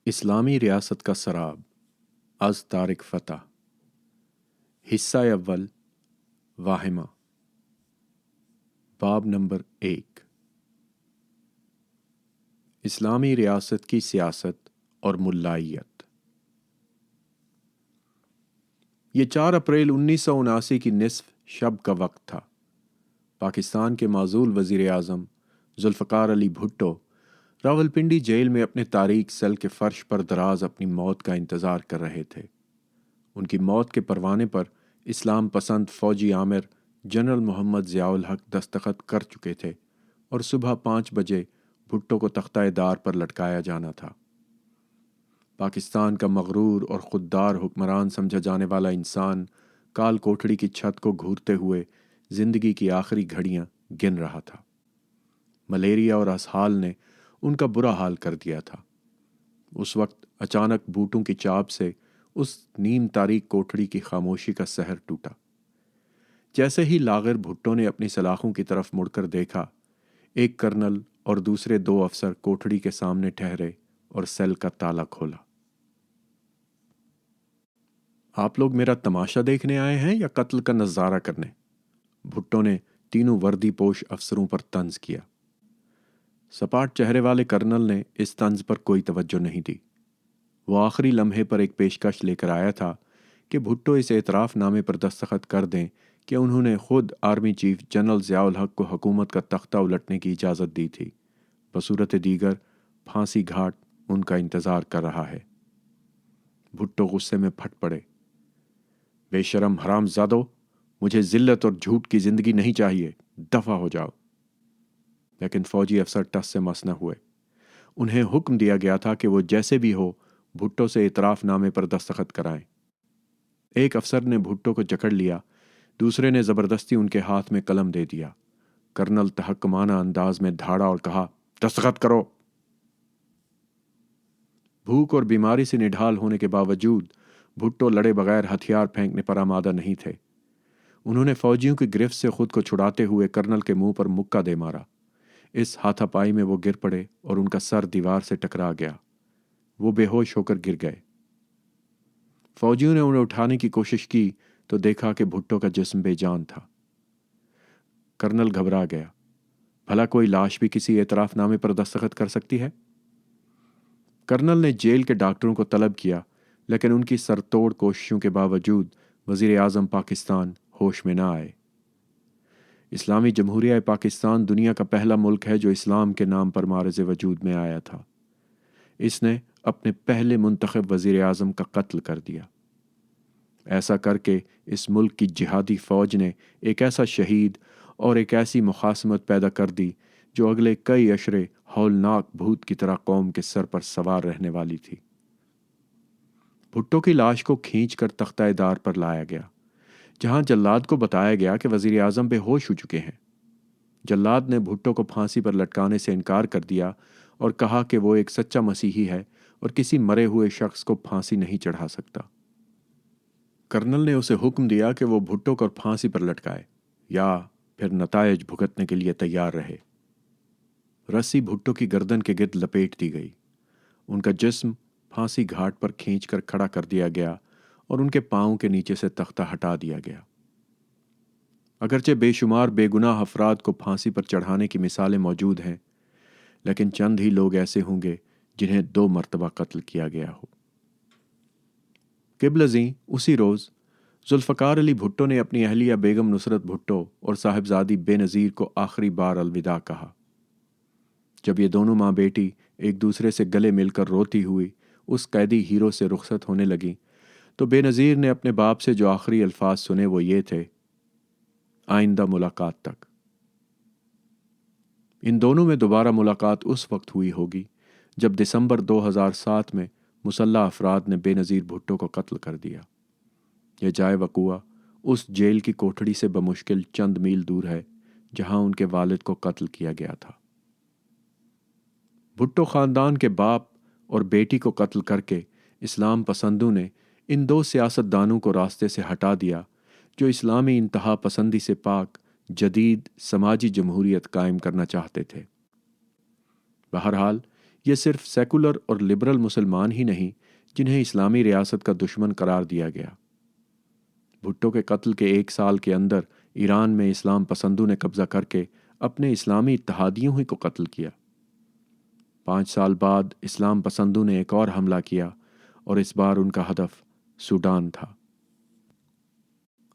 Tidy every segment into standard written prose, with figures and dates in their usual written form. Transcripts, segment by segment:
اسلامی ریاست کا سراب از طارق فتح حصہ اول واہمہ باب نمبر 1 اسلامی ریاست کی سیاست اور ملائیت۔ یہ 4 اپریل 1979 کی نصف شب کا وقت تھا۔ پاکستان کے معزول وزیر اعظم ذوالفقار علی بھٹو راولپنڈی جیل میں اپنے تاریک سیل کے فرش پر دراز اپنی موت کا انتظار کر رہے تھے۔ ان کی موت کے پروانے پر اسلام پسند فوجی آمر جنرل محمد ضیاء الحق دستخط کر چکے تھے اور صبح 5 بجے بھٹو کو تختہ دار پر لٹکایا جانا تھا۔ پاکستان کا مغرور اور خوددار حکمران سمجھا جانے والا انسان کال کوٹھڑی کی چھت کو گھورتے ہوئے زندگی کی آخری گھڑیاں گن رہا تھا۔ ملیریا اور اسہال نے ان کا برا حال کر دیا تھا۔ اس وقت اچانک بوٹوں کی چاپ سے اس نیم تاریک کوٹھڑی کی خاموشی کا سحر ٹوٹا۔ جیسے ہی لاغر بھٹو نے اپنی سلاخوں کی طرف مڑ کر دیکھا، ایک کرنل اور دوسرے 2 افسر کوٹھڑی کے سامنے ٹھہرے اور سیل کا تالا کھولا۔ آپ لوگ میرا تماشا دیکھنے آئے ہیں یا قتل کا نظارہ کرنے؟ بھٹو نے تینوں وردی پوش افسروں پر طنز کیا۔ سپاٹ چہرے والے کرنل نے اس طنز پر کوئی توجہ نہیں دی۔ وہ آخری لمحے پر ایک پیشکش لے کر آیا تھا کہ بھٹو اس اعتراف نامے پر دستخط کر دیں کہ انہوں نے خود آرمی چیف جنرل ضیاء الحق کو حکومت کا تختہ الٹنے کی اجازت دی تھی، بصورت دیگر پھانسی گھاٹ ان کا انتظار کر رہا ہے۔ بھٹو غصے میں پھٹ پڑے۔ بے شرم حرام زادو، مجھے ذلت اور جھوٹ کی زندگی نہیں چاہیے، دفع ہو جاؤ۔ لیکن فوجی افسر ٹس سے مس نہ ہوئے۔ انہیں حکم دیا گیا تھا کہ وہ جیسے بھی ہو بھٹو سے اعتراف نامے پر دستخط کرائیں۔ ایک افسر نے بھٹو کو جکڑ لیا، دوسرے نے زبردستی ان کے ہاتھ میں قلم دے دیا۔ کرنل تحکمانہ انداز میں دھاڑا اور کہا، دستخط کرو۔ بھوک اور بیماری سے نڈھال ہونے کے باوجود بھٹو لڑے بغیر ہتھیار پھینکنے پر آمادہ نہیں تھے۔ انہوں نے فوجیوں کی گرفت سے خود کو چھڑاتے ہوئے کرنل کے منہ پر مکہ دے مارا۔ اس ہاتھا پائی میں وہ گر پڑے اور ان کا سر دیوار سے ٹکرا گیا۔ وہ بے ہوش ہو کر گر گئے۔ فوجیوں نے انہیں اٹھانے کی کوشش کی تو دیکھا کہ بھٹو کا جسم بے جان تھا۔ کرنل گھبرا گیا۔ بھلا کوئی لاش بھی کسی اعتراف نامے پر دستخط کر سکتی ہے؟ کرنل نے جیل کے ڈاکٹروں کو طلب کیا، لیکن ان کی سر توڑ کوششوں کے باوجود وزیر اعظم پاکستان ہوش میں نہ آئے۔ اسلامی جمہوریہ پاکستان دنیا کا پہلا ملک ہے جو اسلام کے نام پر معرض وجود میں آیا تھا۔ اس نے اپنے پہلے منتخب وزیر اعظم کا قتل کر دیا۔ ایسا کر کے اس ملک کی جہادی فوج نے ایک ایسا شہید اور ایک ایسی مخاصمت پیدا کر دی جو اگلے کئی عشرے ہولناک بھوت کی طرح قوم کے سر پر سوار رہنے والی تھی۔ بھٹو کی لاش کو کھینچ کر تختہ دار پر لایا گیا، جہاں جلاد کو بتایا گیا کہ وزیر اعظم بے ہوش ہو چکے ہیں۔ جلاد نے بھٹو کو پھانسی پر لٹکانے سے انکار کر دیا اور کہا کہ وہ ایک سچا مسیحی ہے اور کسی مرے ہوئے شخص کو پھانسی نہیں چڑھا سکتا۔ کرنل نے اسے حکم دیا کہ وہ بھٹو کو پھانسی پر لٹکائے یا پھر نتائج بھگتنے کے لیے تیار رہے۔ رسی بھٹو کی گردن کے گرد لپیٹ دی گئی۔ ان کا جسم پھانسی گھاٹ پر کھینچ کر کھڑا کر دیا گیا اور ان کے پاؤں کے نیچے سے تختہ ہٹا دیا گیا۔ اگرچہ بے شمار بے گناہ افراد کو پھانسی پر چڑھانے کی مثالیں موجود ہیں، لیکن چند ہی لوگ ایسے ہوں گے جنہیں 2 مرتبہ قتل کیا گیا ہو۔ قبل ازیں اسی روز ذوالفقار علی بھٹو نے اپنی اہلیہ بیگم نصرت بھٹو اور صاحبزادی بے نظیر کو آخری بار الوداع کہا۔ جب یہ دونوں ماں بیٹی ایک دوسرے سے گلے مل کر روتی ہوئی اس قیدی ہیرو سے رخصت ہونے لگیں تو بے نظیر نے اپنے باپ سے جو آخری الفاظ سنے وہ یہ تھے، آئندہ ملاقات تک۔ ان دونوں میں دوبارہ ملاقات اس وقت ہوئی ہوگی جب دسمبر 2007 میں مسلح افراد نے بے نظیر بھٹو کو قتل کر دیا۔ یہ جائے وقوع اس جیل کی کوٹھڑی سے بمشکل چند میل دور ہے جہاں ان کے والد کو قتل کیا گیا تھا۔ بھٹو خاندان کے باپ اور بیٹی کو قتل کر کے اسلام پسندوں نے ان 2 سیاست دانوں کو راستے سے ہٹا دیا جو اسلامی انتہا پسندی سے پاک جدید سماجی جمہوریت قائم کرنا چاہتے تھے۔ بہرحال یہ صرف سیکولر اور لبرل مسلمان ہی نہیں جنہیں اسلامی ریاست کا دشمن قرار دیا گیا۔ بھٹو کے قتل کے 1 سال کے اندر ایران میں اسلام پسندوں نے قبضہ کر کے اپنے اسلامی اتحادیوں ہی کو قتل کیا۔ 5 سال بعد اسلام پسندوں نے ایک اور حملہ کیا اور اس بار ان کا ہدف سوڈان تھا۔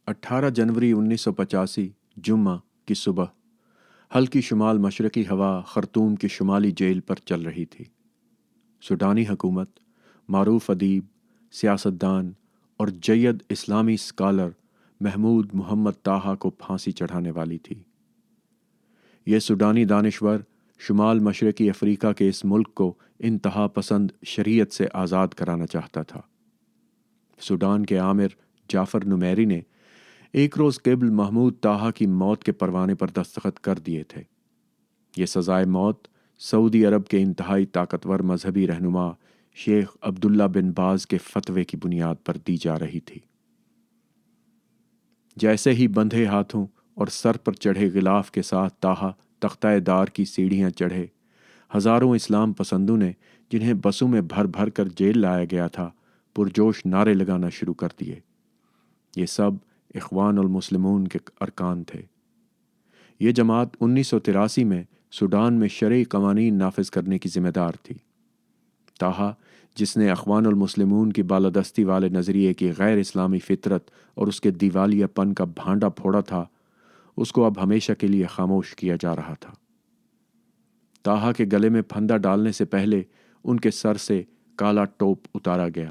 18 جنوری 1985 جمعہ کی صبح ہلکی شمال مشرقی ہوا خرطوم کی شمالی جیل پر چل رہی تھی۔ سوڈانی حکومت معروف ادیب، سیاستدان اور جید اسلامی اسکالر محمود محمد طٰہٰ کو پھانسی چڑھانے والی تھی۔ یہ سوڈانی دانشور شمال مشرقی افریقہ کے اس ملک کو انتہا پسند شریعت سے آزاد کرانا چاہتا تھا۔ سوڈان کے آمر جعفر نمیری نے 1 روز قبل محمود طٰہٰ کی موت کے پروانے پر دستخط کر دیے تھے۔ یہ سزائے موت سعودی عرب کے انتہائی طاقتور مذہبی رہنما شیخ عبداللہ بن باز کے فتوے کی بنیاد پر دی جا رہی تھی۔ جیسے ہی بندھے ہاتھوں اور سر پر چڑھے غلاف کے ساتھ طٰہٰ تختہ دار کی سیڑھیاں چڑھے، ہزاروں اسلام پسندوں نے جنہیں بسوں میں بھر بھر کر جیل لایا گیا تھا پرجوش نعرے لگانا شروع کر دیے۔ یہ سب اخوان المسلمون کے ارکان تھے۔ یہ جماعت 1983 میں سوڈان میں شرعی قوانین نافذ کرنے کی ذمہ دار تھی۔ طٰہٰ جس نے اخوان المسلمون کی بالادستی والے نظریے کی غیر اسلامی فطرت اور اس کے دیوالیہ پن کا بھانڈا پھوڑا تھا، اس کو اب ہمیشہ کے لیے خاموش کیا جا رہا تھا۔ طٰہٰ کے گلے میں پھندا ڈالنے سے پہلے ان کے سر سے کالا ٹوپ اتارا گیا۔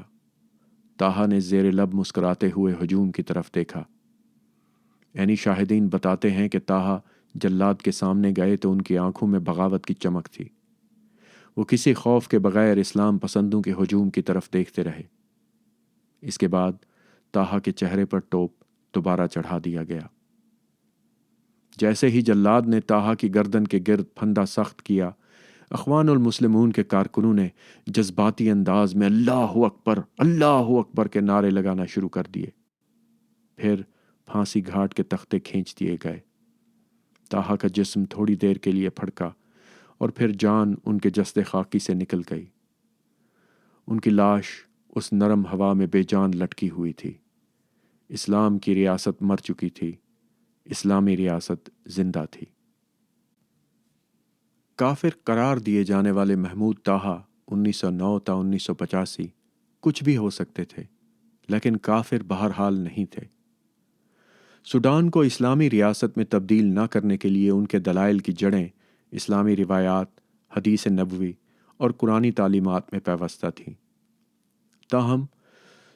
طٰہٰ نے زیر لب مسکراتے ہوئے ہجوم کی طرف دیکھا۔ عینی شاہدین بتاتے ہیں کہ طٰہٰ جلاد کے سامنے گئے تو ان کی آنکھوں میں بغاوت کی چمک تھی۔ وہ کسی خوف کے بغیر اسلام پسندوں کے ہجوم کی طرف دیکھتے رہے۔ اس کے بعد طٰہٰ کے چہرے پر ٹوپ دوبارہ چڑھا دیا گیا۔ جیسے ہی جلاد نے طٰہٰ کی گردن کے گرد پھندا سخت کیا، اخوان المسلمون کے کارکنوں نے جذباتی انداز میں اللہ اکبر کے نعرے لگانا شروع کر دیے۔ پھر پھانسی گھاٹ کے تختے کھینچ دیے گئے۔ طٰہٰ کا جسم تھوڑی دیر کے لیے پھڑکا اور پھر جان ان کے جسد خاکی سے نکل گئی۔ ان کی لاش اس نرم ہوا میں بے جان لٹکی ہوئی تھی۔ اسلام کی ریاست مر چکی تھی، اسلامی ریاست زندہ تھی۔ کافر قرار دیے جانے والے محمود طٰہٰ 1909 تا 1985 کچھ بھی ہو سکتے تھے، لیکن کافر بہرحال نہیں تھے۔ سوڈان کو اسلامی ریاست میں تبدیل نہ کرنے کے لیے ان کے دلائل کی جڑیں اسلامی روایات، حدیث نبوی اور قرآنی تعلیمات میں پیوستہ تھیں۔ تاہم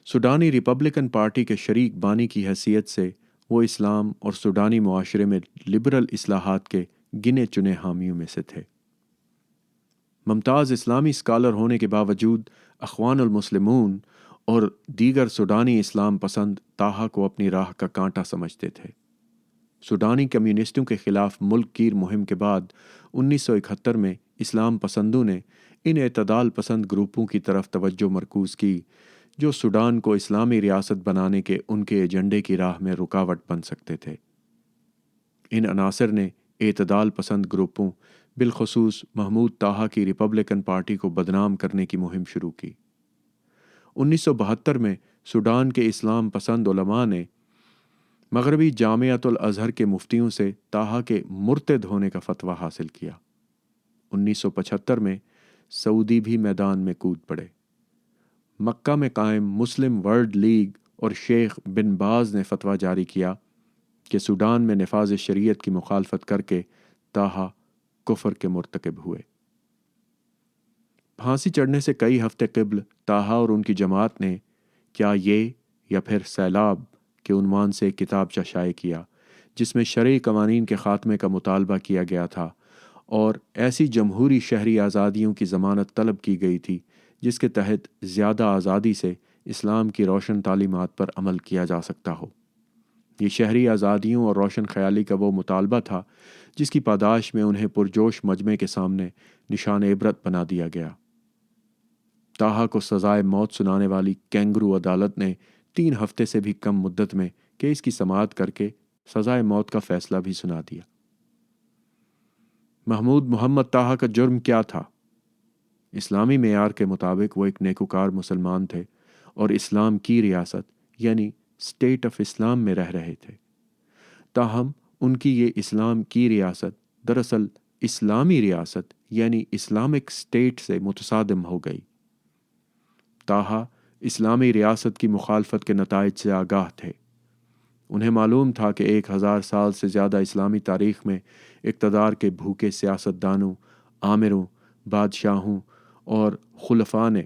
سوڈانی ریپبلکن پارٹی کے شریک بانی کی حیثیت سے وہ اسلام اور سوڈانی معاشرے میں لبرل اصلاحات کے گنے چنے حامیوں میں سے تھے۔ ممتاز اسلامی اسکالر ہونے کے باوجود اخوان المسلمون اور دیگر سوڈانی اسلام پسند طٰہٰ کو اپنی راہ کا کانٹا سمجھتے تھے۔ سوڈانی کمیونسٹوں کے خلاف ملک گیر مہم کے بعد 1971 میں اسلام پسندوں نے ان اعتدال پسند گروپوں کی طرف توجہ مرکوز کی جو سوڈان کو اسلامی ریاست بنانے کے ان کے ایجنڈے کی راہ میں رکاوٹ بن سکتے تھے۔ ان عناصر نے اعتدال پسند گروپوں بالخصوص محمود طٰہٰ کی ریپبلکن پارٹی کو بدنام کرنے کی مہم شروع کی۔ 1972 میں سوڈان کے اسلام پسند علماء نے مغربی جامعۃ الازہر کے مفتیوں سے طٰہٰ کے مرتد ہونے کا فتویٰ حاصل کیا۔ 1975 میں سعودی بھی میدان میں کود پڑے۔ مکہ میں قائم مسلم ورلڈ لیگ اور شیخ بن باز نے فتویٰ جاری کیا کہ سوڈان میں نفاذ شریعت کی مخالفت کر کے طٰہٰ کفر کے مرتکب ہوئے۔ پھانسی چڑھنے سے کئی ہفتے قبل طٰہٰ اور ان کی جماعت نے کیا یہ یا پھر سیلاب کے عنوان سے ایک کتابچہ شائع کیا جس میں شرعی قوانین کے خاتمے کا مطالبہ کیا گیا تھا اور ایسی جمہوری شہری آزادیوں کی ضمانت طلب کی گئی تھی جس کے تحت زیادہ آزادی سے اسلام کی روشن تعلیمات پر عمل کیا جا سکتا ہو۔ یہ شہری آزادیوں اور روشن خیالی کا وہ مطالبہ تھا جس کی پاداش میں انہیں پرجوش مجمع کے سامنے نشان عبرت بنا دیا گیا۔ طٰہٰ کو سزائے موت سنانے والی کینگرو عدالت نے 3 ہفتے سے بھی کم مدت میں کیس کی سماعت کر کے سزائے موت کا فیصلہ بھی سنا دیا۔ محمود محمد طٰہٰ کا جرم کیا تھا؟ اسلامی معیار کے مطابق وہ ایک نیکوکار مسلمان تھے اور اسلام کی ریاست یعنی اسٹیٹ آف اسلام میں رہ رہے تھے۔ تاہم ان کی یہ اسلام کی ریاست دراصل اسلامی ریاست یعنی اسلامک اسٹیٹ سے متصادم ہو گئی۔ تاہا اسلامی ریاست کی مخالفت کے نتائج سے آگاہ تھے۔ انہیں معلوم تھا کہ 1000 سال سے زیادہ اسلامی تاریخ میں اقتدار کے بھوکے سیاستدانوں، آمروں، بادشاہوں اور خلفاء نے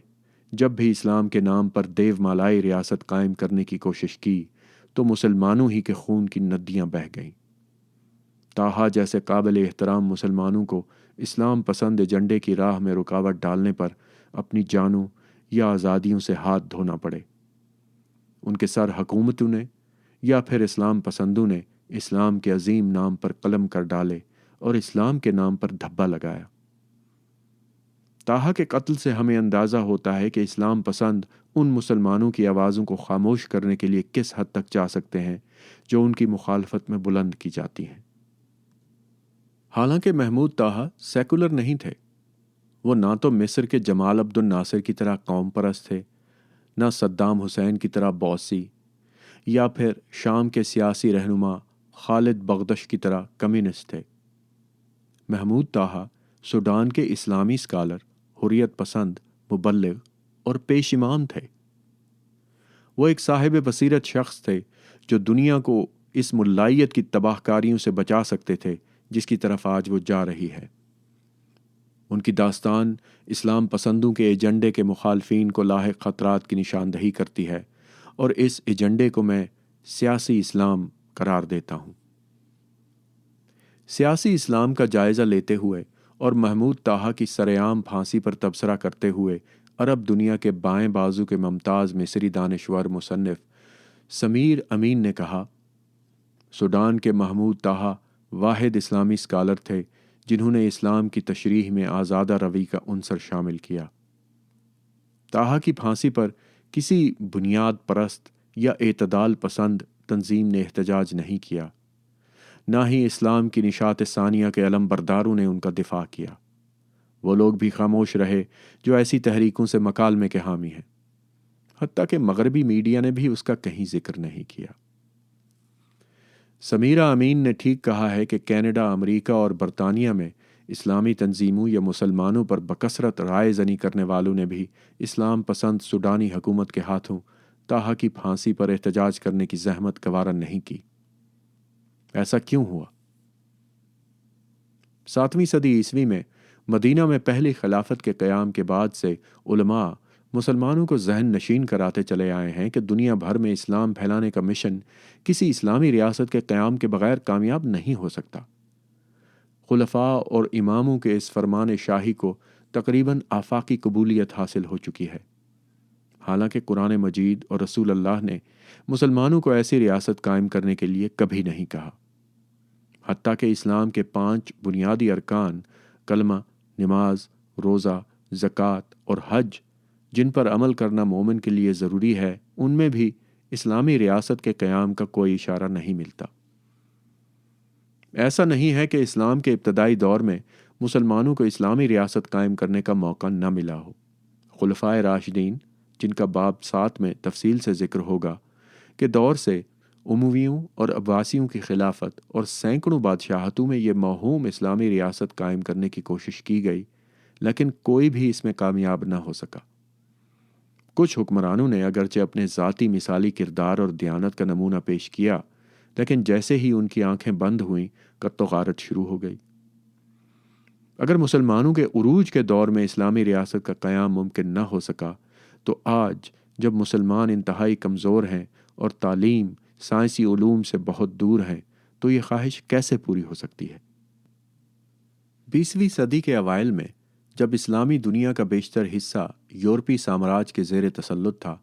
جب بھی اسلام کے نام پر دیو مالائی ریاست قائم کرنے کی کوشش کی تو مسلمانوں ہی کے خون کی ندیاں بہہ گئیں۔ تاہا جیسے قابل احترام مسلمانوں کو اسلام پسند ایجنڈے کی راہ میں رکاوٹ ڈالنے پر اپنی جانوں یا آزادیوں سے ہاتھ دھونا پڑے، ان کے سر حکومتوں نے یا پھر اسلام پسندوں نے اسلام کے عظیم نام پر قلم کر ڈالے اور اسلام کے نام پر دھبا لگایا۔ تاہا کے قتل سے ہمیں اندازہ ہوتا ہے کہ اسلام پسند ان مسلمانوں کی آوازوں کو خاموش کرنے کے لیے کس حد تک جا سکتے ہیں جو ان کی مخالفت میں بلند کی جاتی ہیں۔ حالانکہ محمود طاہا سیکولر نہیں تھے، وہ نہ تو مصر کے جمال عبد الناصر کی طرح قوم پرست تھے، نہ صدام حسین کی طرح بوسی، یا پھر شام کے سیاسی رہنما خالد بغدش کی طرح کمیونسٹ تھے۔ محمود طاہا سوڈان کے اسلامی اسکالر، حریت پسند، مبلغ اور پیش امام تھے۔ وہ ایک صاحب بصیرت شخص تھے جو دنیا کو اس ملائیت کی تباہ کاریوں سے بچا سکتے تھے جس کی طرف آج وہ جا رہی ہے۔ ان کی داستان اسلام پسندوں کے ایجنڈے کے مخالفین کو لاحق خطرات کی نشاندہی کرتی ہے، اور اس ایجنڈے کو میں سیاسی اسلام قرار دیتا ہوں۔ سیاسی اسلام کا جائزہ لیتے ہوئے اور محمود طاہا کی سرعام پھانسی پر تبصرہ کرتے ہوئے عرب دنیا کے بائیں بازو کے ممتاز مصری دانشور مصنف سمیر امین نے کہا، سوڈان کے محمود طاہا واحد اسلامی اسکالر تھے جنہوں نے اسلام کی تشریح میں آزادہ روی کا عنصر شامل کیا۔ طاہا کی پھانسی پر کسی بنیاد پرست یا اعتدال پسند تنظیم نے احتجاج نہیں کیا، نہ ہی اسلام کی نشات ثانیہ کے علم برداروں نے ان کا دفاع کیا۔ وہ لوگ بھی خاموش رہے جو ایسی تحریکوں سے مکالمے کے حامی ہیں، حتیٰ کہ مغربی میڈیا نے بھی اس کا کہیں ذکر نہیں کیا۔ سمیرہ امین نے ٹھیک کہا ہے کہ کینیڈا، امریکہ اور برطانیہ میں اسلامی تنظیموں یا مسلمانوں پر بکثرت رائے زنی کرنے والوں نے بھی اسلام پسند سوڈانی حکومت کے ہاتھوں طاہا کی پھانسی پر احتجاج کرنے کی زحمت گوارا نہیں کی۔ ایسا کیوں ہوا؟ 7ویں صدی عیسوی میں مدینہ میں پہلی خلافت کے قیام کے بعد سے علماء مسلمانوں کو ذہن نشین کراتے چلے آئے ہیں کہ دنیا بھر میں اسلام پھیلانے کا مشن کسی اسلامی ریاست کے قیام کے بغیر کامیاب نہیں ہو سکتا۔ خلفاء اور اماموں کے اس فرمان شاہی کو تقریباً آفاقی قبولیت حاصل ہو چکی ہے، حالانکہ قرآن مجید اور رسول اللہ نے مسلمانوں کو ایسی ریاست قائم کرنے کے لیے کبھی نہیں کہا۔ حتیٰ کہ اسلام کے 5 بنیادی ارکان کلمہ، نماز، روزہ، زکوٰۃ اور حج جن پر عمل کرنا مومن کے لیے ضروری ہے، ان میں بھی اسلامی ریاست کے قیام کا کوئی اشارہ نہیں ملتا۔ ایسا نہیں ہے کہ اسلام کے ابتدائی دور میں مسلمانوں کو اسلامی ریاست قائم کرنے کا موقع نہ ملا ہو۔ خلفائے راشدین، جن کا باب 7 میں تفصیل سے ذکر ہوگا، کے دور سے امویوں اور عباسیوں کی خلافت اور سینکڑوں بادشاہتوں میں یہ موہوم اسلامی ریاست قائم کرنے کی کوشش کی گئی، لیکن کوئی بھی اس میں کامیاب نہ ہو سکا۔ کچھ حکمرانوں نے اگرچہ اپنے ذاتی مثالی کردار اور دیانت کا نمونہ پیش کیا، لیکن جیسے ہی ان کی آنکھیں بند ہوئیں، قط و غارت شروع ہو گئی۔ اگر مسلمانوں کے عروج کے دور میں اسلامی ریاست کا قیام ممکن نہ ہو سکا، تو آج جب مسلمان انتہائی کمزور ہیں اور تعلیم، سائنسی علوم سے بہت دور ہیں، تو یہ خواہش کیسے پوری ہو سکتی ہے؟ 20ویں صدی کے اوائل میں جب اسلامی دنیا کا بیشتر حصہ یورپی سامراج کے زیر تسلط تھا،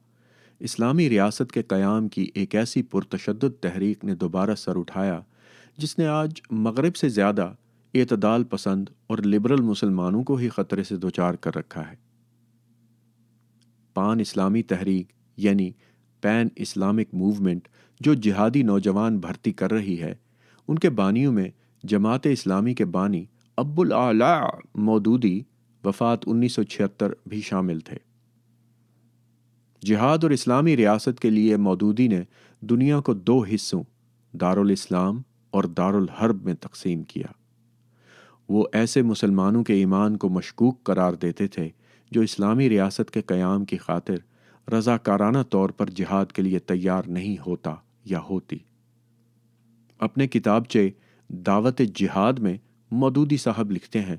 اسلامی ریاست کے قیام کی ایک ایسی پرتشدد تحریک نے دوبارہ سر اٹھایا جس نے آج مغرب سے زیادہ اعتدال پسند اور لبرل مسلمانوں کو ہی خطرے سے دوچار کر رکھا ہے۔ پان اسلامی تحریک یعنی پین اسلامک موومنٹ جو جہادی نوجوان بھرتی کر رہی ہے، ان کے بانیوں میں جماعت اسلامی کے بانی ابو الاعلی مودودی وفات 1976 بھی شامل تھے۔ جہاد اور اسلامی ریاست کے لیے مودودی نے دنیا کو دو حصوں دارالاسلام اور دارالحرب میں تقسیم کیا۔ وہ ایسے مسلمانوں کے ایمان کو مشکوک قرار دیتے تھے جو اسلامی ریاست کے قیام کی خاطر رضاکارانہ طور پر جہاد کے لیے تیار نہیں ہوتا یا ہوتی۔ اپنے کتابچے دعوت جہاد میں مودودی صاحب لکھتے ہیں،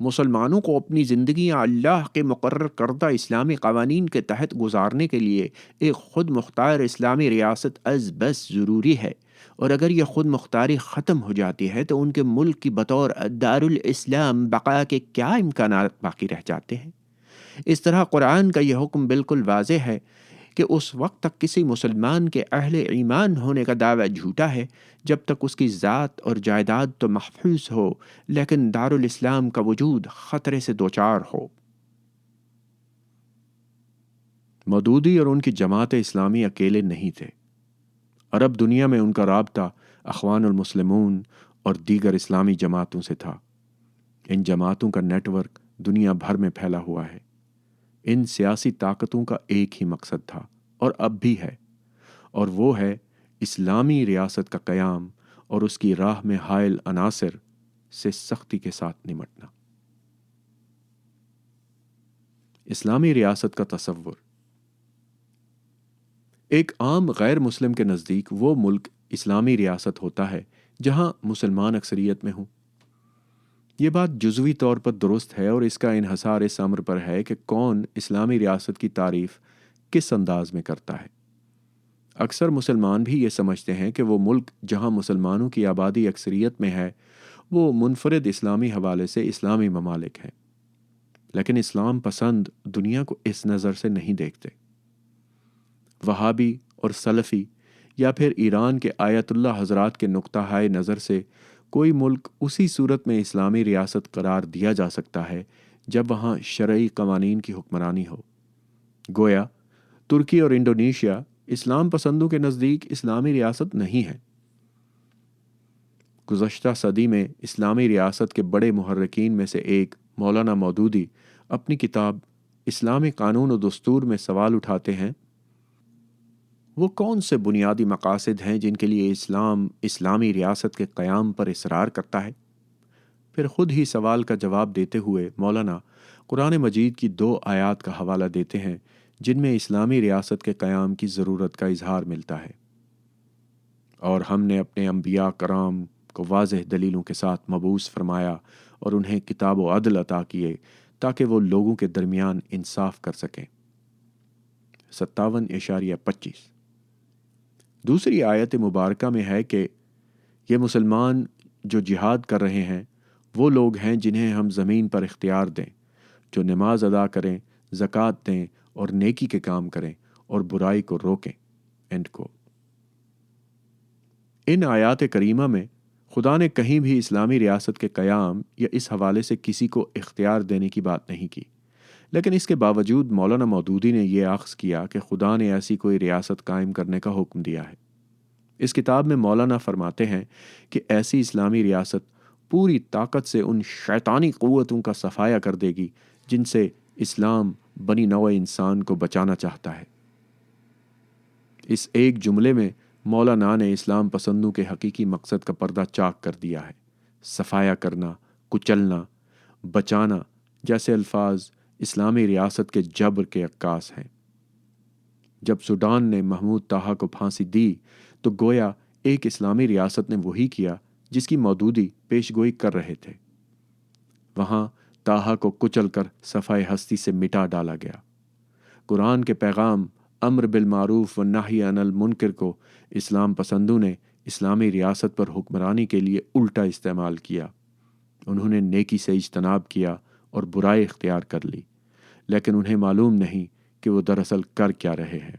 مسلمانوں کو اپنی زندگیاں اللہ کے مقرر کردہ اسلامی قوانین کے تحت گزارنے کے لیے ایک خود مختار اسلامی ریاست از بس ضروری ہے، اور اگر یہ خود مختاری ختم ہو جاتی ہے تو ان کے ملک کی بطور دارالاسلام بقا کے کیا امکانات باقی رہ جاتے ہیں۔ اس طرح قرآن کا یہ حکم بالکل واضح ہے کہ اس وقت تک کسی مسلمان کے اہل ایمان ہونے کا دعویٰ جھوٹا ہے جب تک اس کی ذات اور جائیداد تو محفوظ ہو لیکن دارالاسلام کا وجود خطرے سے دوچار ہو۔ مودودی اور ان کی جماعت اسلامی اکیلے نہیں تھے۔ عرب دنیا میں ان کا رابطہ اخوان المسلمون اور دیگر اسلامی جماعتوں سے تھا۔ ان جماعتوں کا نیٹ ورک دنیا بھر میں پھیلا ہوا ہے۔ ان سیاسی طاقتوں کا ایک ہی مقصد تھا اور اب بھی ہے، اور وہ ہے اسلامی ریاست کا قیام اور اس کی راہ میں حائل عناصر سے سختی کے ساتھ نمٹنا۔ اسلامی ریاست کا تصور ایک عام غیر مسلم کے نزدیک وہ ملک اسلامی ریاست ہوتا ہے جہاں مسلمان اکثریت میں ہوں۔ یہ بات جزوی طور پر درست ہے اور اس کا انحصار اس امر پر ہے کہ کون اسلامی ریاست کی تعریف کس انداز میں کرتا ہے۔ اکثر مسلمان بھی یہ سمجھتے ہیں کہ وہ ملک جہاں مسلمانوں کی آبادی اکثریت میں ہے وہ منفرد اسلامی حوالے سے اسلامی ممالک ہیں، لیکن اسلام پسند دنیا کو اس نظر سے نہیں دیکھتے۔ وہابی اور سلفی یا پھر ایران کے آیت اللہ حضرات کے نقطہ ہائے نظر سے کوئی ملک اسی صورت میں اسلامی ریاست قرار دیا جا سکتا ہے جب وہاں شرعی قوانین کی حکمرانی ہو۔ گویا ترکی اور انڈونیشیا اسلام پسندوں کے نزدیک اسلامی ریاست نہیں ہے۔ گزشتہ صدی میں اسلامی ریاست کے بڑے محرکین میں سے ایک مولانا مودودی اپنی کتاب اسلامی قانون و دستور میں سوال اٹھاتے ہیں، وہ کون سے بنیادی مقاصد ہیں جن کے لیے اسلام اسلامی ریاست کے قیام پر اصرار کرتا ہے؟ پھر خود ہی سوال کا جواب دیتے ہوئے مولانا قرآن مجید کی 2 آیات کا حوالہ دیتے ہیں جن میں اسلامی ریاست کے قیام کی ضرورت کا اظہار ملتا ہے، اور ہم نے اپنے انبیاء کرام کو واضح دلیلوں کے ساتھ مبعوث فرمایا اور انہیں کتاب و عدل عطا کیے تاکہ وہ لوگوں کے درمیان انصاف کر سکیں۔ 57.25۔ دوسری آیت مبارکہ میں ہے کہ یہ مسلمان جو جہاد کر رہے ہیں وہ لوگ ہیں جنہیں ہم زمین پر اختیار دیں، جو نماز ادا کریں، زکوٰۃ دیں اور نیکی کے کام کریں اور برائی کو روکیں۔ اینڈ کو ان آیات کریمہ میں خدا نے کہیں بھی اسلامی ریاست کے قیام یا اس حوالے سے کسی کو اختیار دینے کی بات نہیں کی، لیکن اس کے باوجود مولانا مودودی نے یہ اخذ کیا کہ خدا نے ایسی کوئی ریاست قائم کرنے کا حکم دیا ہے۔ اس کتاب میں مولانا فرماتے ہیں کہ ایسی اسلامی ریاست پوری طاقت سے ان شیطانی قوتوں کا صفایا کر دے گی جن سے اسلام بنی نوع انسان کو بچانا چاہتا ہے۔ اس ایک جملے میں مولانا نے اسلام پسندوں کے حقیقی مقصد کا پردہ چاک کر دیا ہے۔ صفایا کرنا، کچلنا، بچانا جیسے الفاظ اسلامی ریاست کے جبر کے عکاس ہیں۔ جب سوڈان نے محمود طاہا کو پھانسی دی تو گویا ایک اسلامی ریاست نے وہی کیا جس کی مودودی پیش گوئی کر رہے تھے۔ وہاں طاہا کو کچل کر صفائے ہستی سے مٹا ڈالا گیا۔ قرآن کے پیغام امر بالمعروف و نہی عن المنکر کو اسلام پسندوں نے اسلامی ریاست پر حکمرانی کے لیے الٹا استعمال کیا۔ انہوں نے نیکی سے اجتناب کیا اور برائی اختیار کر لی، لیکن انہیں معلوم نہیں کہ وہ دراصل کر کیا رہے ہیں۔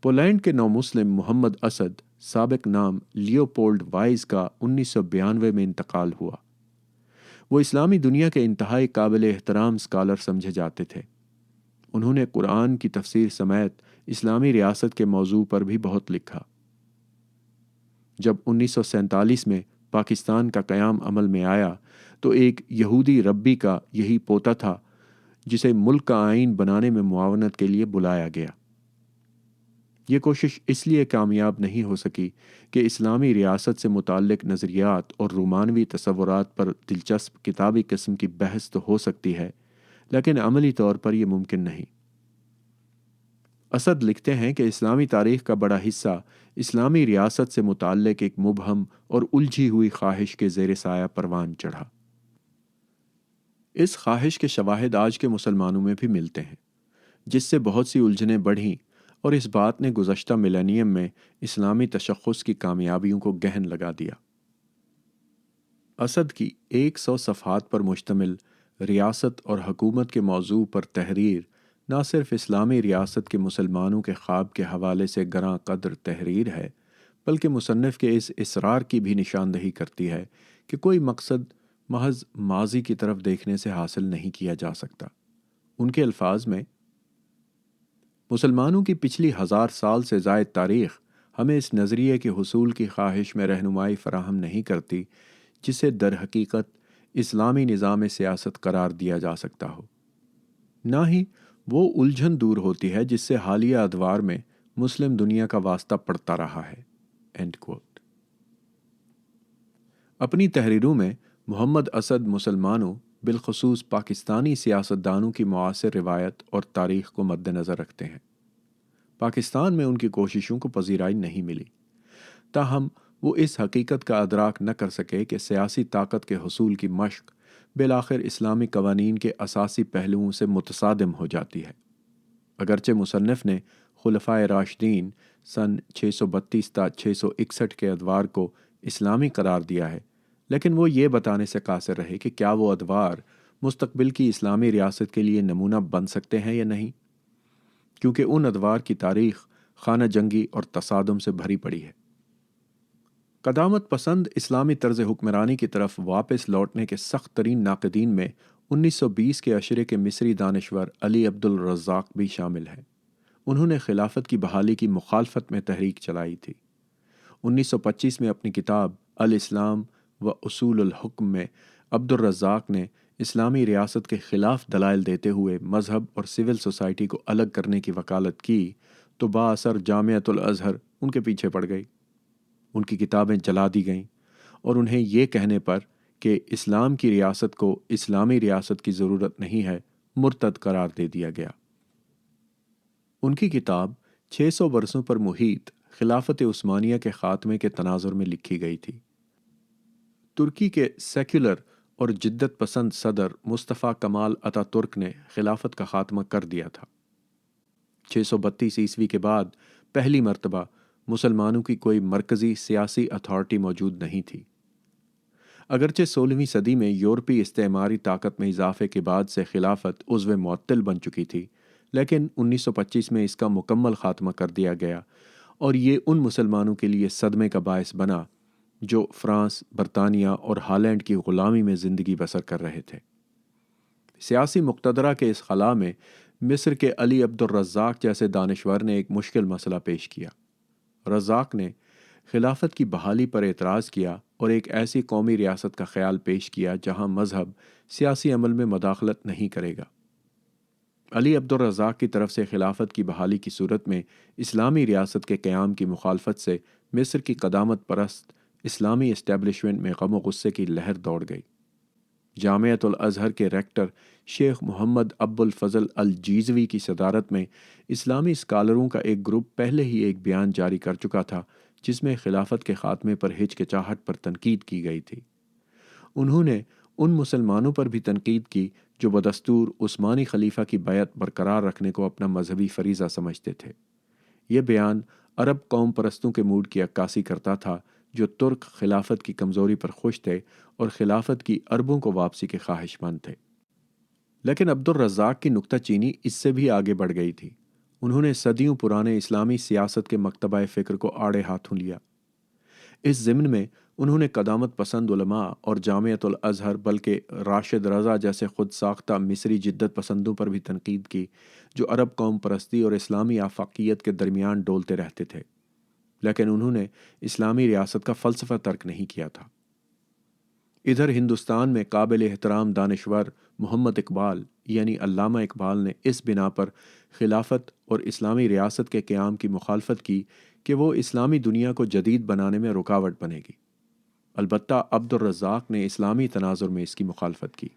پولینڈ کے نو مسلم محمد اسد سابق نام لیوپولڈ وائز کا 1992 میں انتقال ہوا۔ وہ اسلامی دنیا کے انتہائی قابل احترام اسکالر سمجھے جاتے تھے۔ انہوں نے قرآن کی تفسیر سمیت اسلامی ریاست کے موضوع پر بھی بہت لکھا۔ جب 1947 میں پاکستان کا قیام عمل میں آیا تو ایک یہودی ربی کا یہی پوتا تھا جسے ملک کا آئین بنانے میں معاونت کے لیے بلایا گیا۔ یہ کوشش اس لیے کامیاب نہیں ہو سکی کہ اسلامی ریاست سے متعلق نظریات اور رومانوی تصورات پر دلچسپ کتابی قسم کی بحث تو ہو سکتی ہے، لیکن عملی طور پر یہ ممکن نہیں۔ اسد لکھتے ہیں کہ اسلامی تاریخ کا بڑا حصہ اسلامی ریاست سے متعلق ایک مبہم اور الجھی ہوئی خواہش کے زیر سایہ پروان چڑھا۔ اس خواہش کے شواہد آج کے مسلمانوں میں بھی ملتے ہیں، جس سے بہت سی الجھنیں بڑھیں، اور اس بات نے گزشتہ ملینیم میں اسلامی تشخص کی کامیابیوں کو گہن لگا دیا۔ اسد کی 100 صفحات پر مشتمل ریاست اور حکومت کے موضوع پر تحریر نہ صرف اسلامی ریاست کے مسلمانوں کے خواب کے حوالے سے گراں قدر تحریر ہے، بلکہ مصنف کے اس اصرار کی بھی نشاندہی کرتی ہے کہ کوئی مقصد محض ماضی کی طرف دیکھنے سے حاصل نہیں کیا جا سکتا۔ ان کے الفاظ میں، مسلمانوں کی پچھلی 1000 سال سے زائد تاریخ ہمیں اس نظریے کے حصول کی خواہش میں رہنمائی فراہم نہیں کرتی جسے در حقیقت اسلامی نظام سیاست قرار دیا جا سکتا ہو، نہ ہی وہ الجھن دور ہوتی ہے جس سے حالیہ ادوار میں مسلم دنیا کا واسطہ پڑتا رہا ہے۔ End quote. اپنی تحریروں میں محمد اسد مسلمانوں، بالخصوص پاکستانی سیاستدانوں کی معاصر روایت اور تاریخ کو مد نظر رکھتے ہیں۔ پاکستان میں ان کی کوششوں کو پذیرائی نہیں ملی، تاہم وہ اس حقیقت کا ادراک نہ کر سکے کہ سیاسی طاقت کے حصول کی مشق بالآخر اسلامی قوانین کے اساسی پہلوؤں سے متصادم ہو جاتی ہے۔ اگرچہ مصنف نے خلفائے راشدین سن 632 تا 661 کے ادوار کو اسلامی قرار دیا ہے، لیکن وہ یہ بتانے سے قاصر رہے کہ کیا وہ ادوار مستقبل کی اسلامی ریاست کے لیے نمونہ بن سکتے ہیں یا نہیں، کیونکہ ان ادوار کی تاریخ خانہ جنگی اور تصادم سے بھری پڑی ہے۔ قدامت پسند اسلامی طرز حکمرانی کی طرف واپس لوٹنے کے سخت ترین ناقدین میں 1920 کے عشرے کے مصری دانشور علی عبد الرزاق بھی شامل ہیں۔ انہوں نے خلافت کی بحالی کی مخالفت میں تحریک چلائی تھی۔ 1925 میں اپنی کتاب الاسلام و اصول الحکم میں عبد الرزاق نے اسلامی ریاست کے خلاف دلائل دیتے ہوئے مذہب اور سول سوسائٹی کو الگ کرنے کی وکالت کی تو بااثر جامعۃ الازہر ان کے پیچھے پڑ گئی۔ ان کی کتابیں جلا دی گئیں اور انہیں یہ کہنے پر کہ اسلام کی ریاست کو اسلامی ریاست کی ضرورت نہیں ہے، مرتد قرار دے دیا گیا۔ ان کی کتاب 600 برسوں پر محیط خلافت عثمانیہ کے خاتمے کے تناظر میں لکھی گئی تھی۔ ترکی کے سیکولر اور جدت پسند صدر مصطفیٰ کمال اتا ترک نے خلافت کا خاتمہ کر دیا تھا۔ 632 عیسوی کے بعد پہلی مرتبہ مسلمانوں کی کوئی مرکزی سیاسی اتھارٹی موجود نہیں تھی۔ اگرچہ 16ویں صدی میں یورپی استعماری طاقت میں اضافے کے بعد سے خلافت عضو معطل بن چکی تھی، لیکن 1925 میں اس کا مکمل خاتمہ کر دیا گیا، اور یہ ان مسلمانوں کے لیے صدمے کا باعث بنا جو فرانس، برطانیہ اور ہالینڈ کی غلامی میں زندگی بسر کر رہے تھے۔ سیاسی مقتدرہ کے اس خلا میں مصر کے علی عبد الرزاق جیسے دانشور نے ایک مشکل مسئلہ پیش کیا۔ رزاق نے خلافت کی بحالی پر اعتراض کیا اور ایک ایسی قومی ریاست کا خیال پیش کیا جہاں مذہب سیاسی عمل میں مداخلت نہیں کرے گا۔ علی عبد الرزاق کی طرف سے خلافت کی بحالی کی صورت میں اسلامی ریاست کے قیام کی مخالفت سے مصر کی قدامت پرست اسلامی اسٹیبلشمنٹ میں غم و غصے کی لہر دوڑ گئی۔ جامعۃ الازہر کے ریکٹر شیخ محمد ابو الفضل الجیزوی کی صدارت میں اسلامی اسکالروں کا ایک گروپ پہلے ہی ایک بیان جاری کر چکا تھا جس میں خلافت کے خاتمے پر ہچکچاہٹ پر تنقید کی گئی تھی۔ انہوں نے ان مسلمانوں پر بھی تنقید کی جو بدستور عثمانی خلیفہ کی بیعت برقرار رکھنے کو اپنا مذہبی فریضہ سمجھتے تھے۔ یہ بیان عرب قوم پرستوں کے موڈ کی عکاسی کرتا تھا جو ترک خلافت کی کمزوری پر خوش تھے اور خلافت کی عربوں کو واپسی کے خواہش مند تھے۔ لیکن عبد الرزاق کی نکتہ چینی اس سے بھی آگے بڑھ گئی تھی۔ انہوں نے صدیوں پرانے اسلامی سیاست کے مکتبہ فکر کو آڑے ہاتھوں لیا۔ اس ضمن میں انہوں نے قدامت پسند علماء اور جامعۃ الازہر بلکہ راشد رضا جیسے خود ساختہ مصری جدت پسندوں پر بھی تنقید کی جو عرب قوم پرستی اور اسلامی آفاقیت کے درمیان ڈولتے رہتے تھے، لیکن انہوں نے اسلامی ریاست کا فلسفہ ترک نہیں کیا تھا۔ ادھر ہندوستان میں قابل احترام دانشور محمد اقبال یعنی علامہ اقبال نے اس بنا پر خلافت اور اسلامی ریاست کے قیام کی مخالفت کی کہ وہ اسلامی دنیا کو جدید بنانے میں رکاوٹ بنے گی۔ البتہ عبد الرزاق نے اسلامی تناظر میں اس کی مخالفت کی۔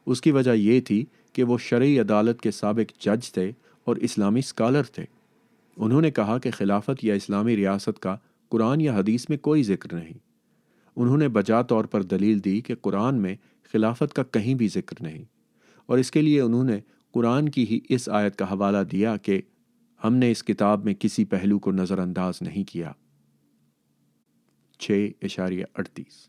اس کی وجہ یہ تھی کہ وہ شرعی عدالت کے سابق جج تھے اور اسلامی اسکالر تھے۔ انہوں نے کہا کہ خلافت یا اسلامی ریاست کا قرآن یا حدیث میں کوئی ذکر نہیں۔ انہوں نے بجا طور پر دلیل دی کہ قرآن میں خلافت کا کہیں بھی ذکر نہیں، اور اس کے لیے انہوں نے قرآن کی ہی اس آیت کا حوالہ دیا کہ ہم نے اس کتاب میں کسی پہلو کو نظر انداز نہیں کیا۔ 6.38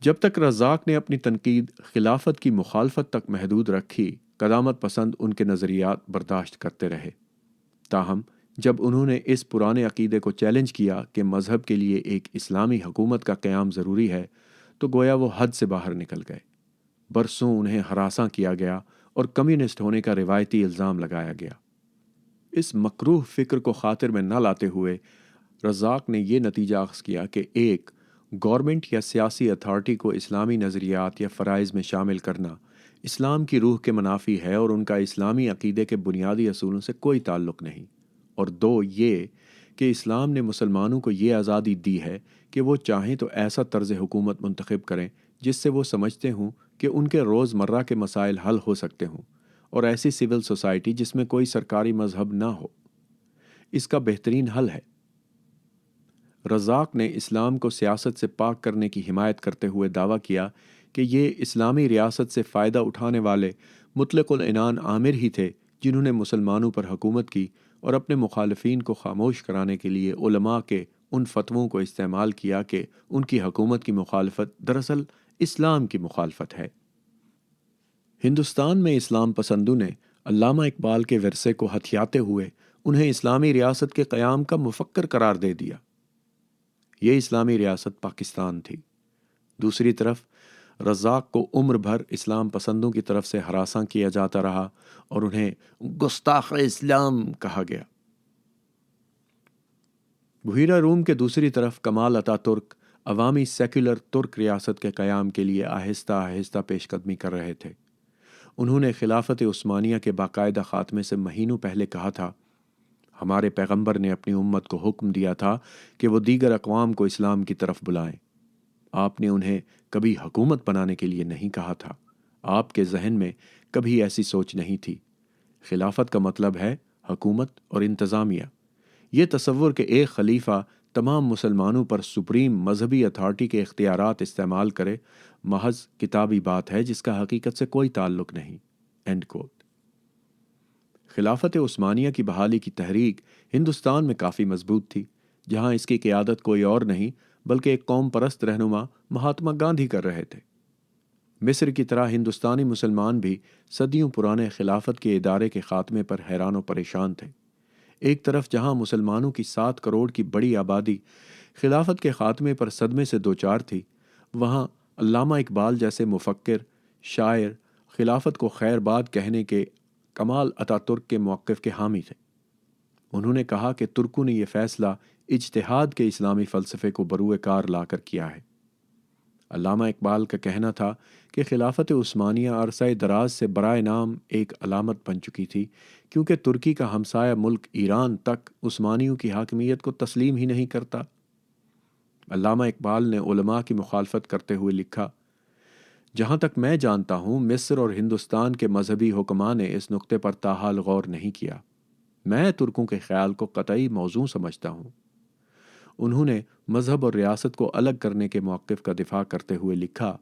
جب تک رزاق نے اپنی تنقید خلافت کی مخالفت تک محدود رکھی، قدامت پسند ان کے نظریات برداشت کرتے رہے۔ تاہم جب انہوں نے اس پرانے عقیدے کو چیلنج کیا کہ مذہب کے لیے ایک اسلامی حکومت کا قیام ضروری ہے، تو گویا وہ حد سے باہر نکل گئے۔ برسوں انہیں ہراساں کیا گیا اور کمیونسٹ ہونے کا روایتی الزام لگایا گیا۔ اس مکروہ فکر کو خاطر میں نہ لاتے ہوئے رزاق نے یہ نتیجہ اخذ کیا کہ ایک گورنمنٹ یا سیاسی اتھارٹی کو اسلامی نظریات یا فرائض میں شامل کرنا اسلام کی روح کے منافی ہے اور ان کا اسلامی عقیدے کے بنیادی اصولوں سے کوئی تعلق نہیں، اور دو یہ کہ اسلام نے مسلمانوں کو یہ آزادی دی ہے کہ وہ چاہیں تو ایسا طرز حکومت منتخب کریں جس سے وہ سمجھتے ہوں کہ ان کے روز مرہ کے مسائل حل ہو سکتے ہوں، اور ایسی سول سوسائٹی جس میں کوئی سرکاری مذہب نہ ہو۔ اس کا بہترین حل ہے۔ رزاق نے اسلام کو سیاست سے پاک کرنے کی حمایت کرتے ہوئے دعویٰ کیا کہ یہ اسلامی ریاست سے فائدہ اٹھانے والے مطلق العنان آمر ہی تھے جنہوں نے مسلمانوں پر حکومت کی اور اپنے مخالفین کو خاموش کرانے کے لیے علماء کے ان فتووں کو استعمال کیا کہ ان کی حکومت کی مخالفت دراصل اسلام کی مخالفت ہے۔ ہندوستان میں اسلام پسندوں نے علامہ اقبال کے ورثے کو ہتھیاتے ہوئے انہیں اسلامی ریاست کے قیام کا مفکر قرار دے دیا۔ یہ اسلامی ریاست پاکستان تھی۔ دوسری طرف رزاق کو عمر بھر اسلام پسندوں کی طرف سے ہراساں کیا جاتا رہا اور انہیں گستاخ اسلام کہا گیا۔ بحیرہ روم کے دوسری طرف کمال اتا ترک عوامی سیکولر ترک ریاست کے قیام کے لیے آہستہ آہستہ پیش قدمی کر رہے تھے۔ انہوں نے خلافت عثمانیہ کے باقاعدہ خاتمے سے مہینوں پہلے کہا تھا، ہمارے پیغمبر نے اپنی امت کو حکم دیا تھا کہ وہ دیگر اقوام کو اسلام کی طرف بلائیں۔ آپ نے انہیں کبھی حکومت بنانے کے لیے نہیں کہا تھا۔ آپ کے ذہن میں کبھی ایسی سوچ نہیں تھی۔ خلافت کا مطلب ہے حکومت اور انتظامیہ۔ یہ تصور کہ ایک خلیفہ تمام مسلمانوں پر سپریم مذہبی اتھارٹی کے اختیارات استعمال کرے، محض کتابی بات ہے جس کا حقیقت سے کوئی تعلق نہیں۔ End quote. خلافت عثمانیہ کی بحالی کی تحریک ہندوستان میں کافی مضبوط تھی، جہاں اس کی قیادت کوئی اور نہیں بلکہ ایک قوم پرست رہنما مہاتما گاندھی کر رہے تھے۔ مصر کی طرح ہندوستانی مسلمان بھی صدیوں پرانے خلافت کے ادارے کے خاتمے پر حیران و پریشان تھے۔ ایک طرف جہاں مسلمانوں کی 7 کروڑ کی بڑی آبادی خلافت کے خاتمے پر صدمے سے دوچار تھی، وہاں علامہ اقبال جیسے مفکر، شاعر خلافت کو خیر باد کہنے کے کمال اتا ترک کے موقف کے حامی تھے۔ انہوں نے کہا کہ ترکوں نے یہ فیصلہ اجتہاد کے اسلامی فلسفے کو بروئے کار لا کر کیا ہے۔ علامہ اقبال کا کہنا تھا کہ خلافت عثمانیہ عرصہ دراز سے برائے نام ایک علامت بن چکی تھی، کیونکہ ترکی کا ہمسایہ ملک ایران تک عثمانیوں کی حاکمیت کو تسلیم ہی نہیں کرتا۔ علامہ اقبال نے علماء کی مخالفت کرتے ہوئے لکھا، جہاں تک میں جانتا ہوں مصر اور ہندوستان کے مذہبی حکماں نے اس نقطے پر تاحال غور نہیں کیا۔ میں ترکوں کے خیال کو قطعی موزوں سمجھتا ہوں۔ انہوں نے مذہب اور ریاست کو الگ کرنے کے موقف کا دفاع کرتے ہوئے لکھا،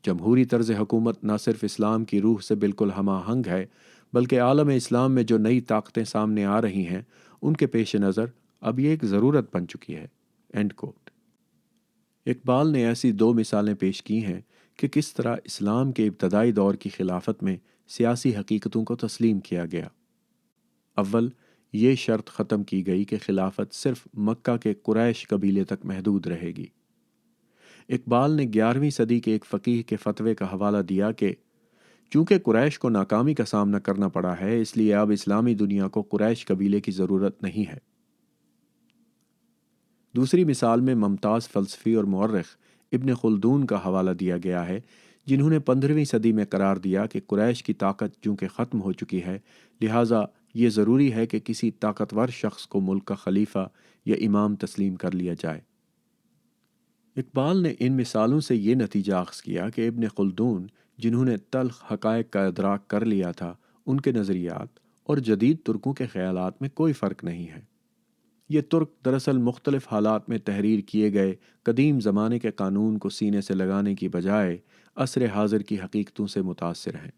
جمہوری طرز حکومت نہ صرف اسلام کی روح سے بالکل ہم آہنگ ہے، بلکہ عالم اسلام میں جو نئی طاقتیں سامنے آ رہی ہیں ان کے پیش نظر اب یہ ایک ضرورت بن چکی ہے۔ اینڈ کوٹ۔ اقبال نے ایسی 2 مثالیں پیش کی ہیں کہ کس طرح اسلام کے ابتدائی دور کی خلافت میں سیاسی حقیقتوں کو تسلیم کیا گیا۔ اول، یہ شرط ختم کی گئی کہ خلافت صرف مکہ کے قریش قبیلے تک محدود رہے گی۔ اقبال نے 11ویں صدی کے ایک فقیہ کے فتوے کا حوالہ دیا کہ چونکہ قریش کو ناکامی کا سامنا کرنا پڑا ہے، اس لیے اب اسلامی دنیا کو قریش قبیلے کی ضرورت نہیں ہے۔ دوسری مثال میں ممتاز فلسفی اور مورخ ابن خلدون کا حوالہ دیا گیا ہے، جنہوں نے 15ویں صدی میں قرار دیا کہ قریش کی طاقت چونکہ ختم ہو چکی ہے، لہٰذا یہ ضروری ہے کہ کسی طاقتور شخص کو ملک کا خلیفہ یا امام تسلیم کر لیا جائے۔ اقبال نے ان مثالوں سے یہ نتیجہ اخذ کیا کہ ابن خلدون، جنہوں نے تلخ حقائق کا ادراک کر لیا تھا، ان کے نظریات اور جدید ترکوں کے خیالات میں کوئی فرق نہیں ہے۔ یہ ترک دراصل مختلف حالات میں تحریر کیے گئے قدیم زمانے کے قانون کو سینے سے لگانے کی بجائے عصر حاضر کی حقیقتوں سے متاثر ہیں۔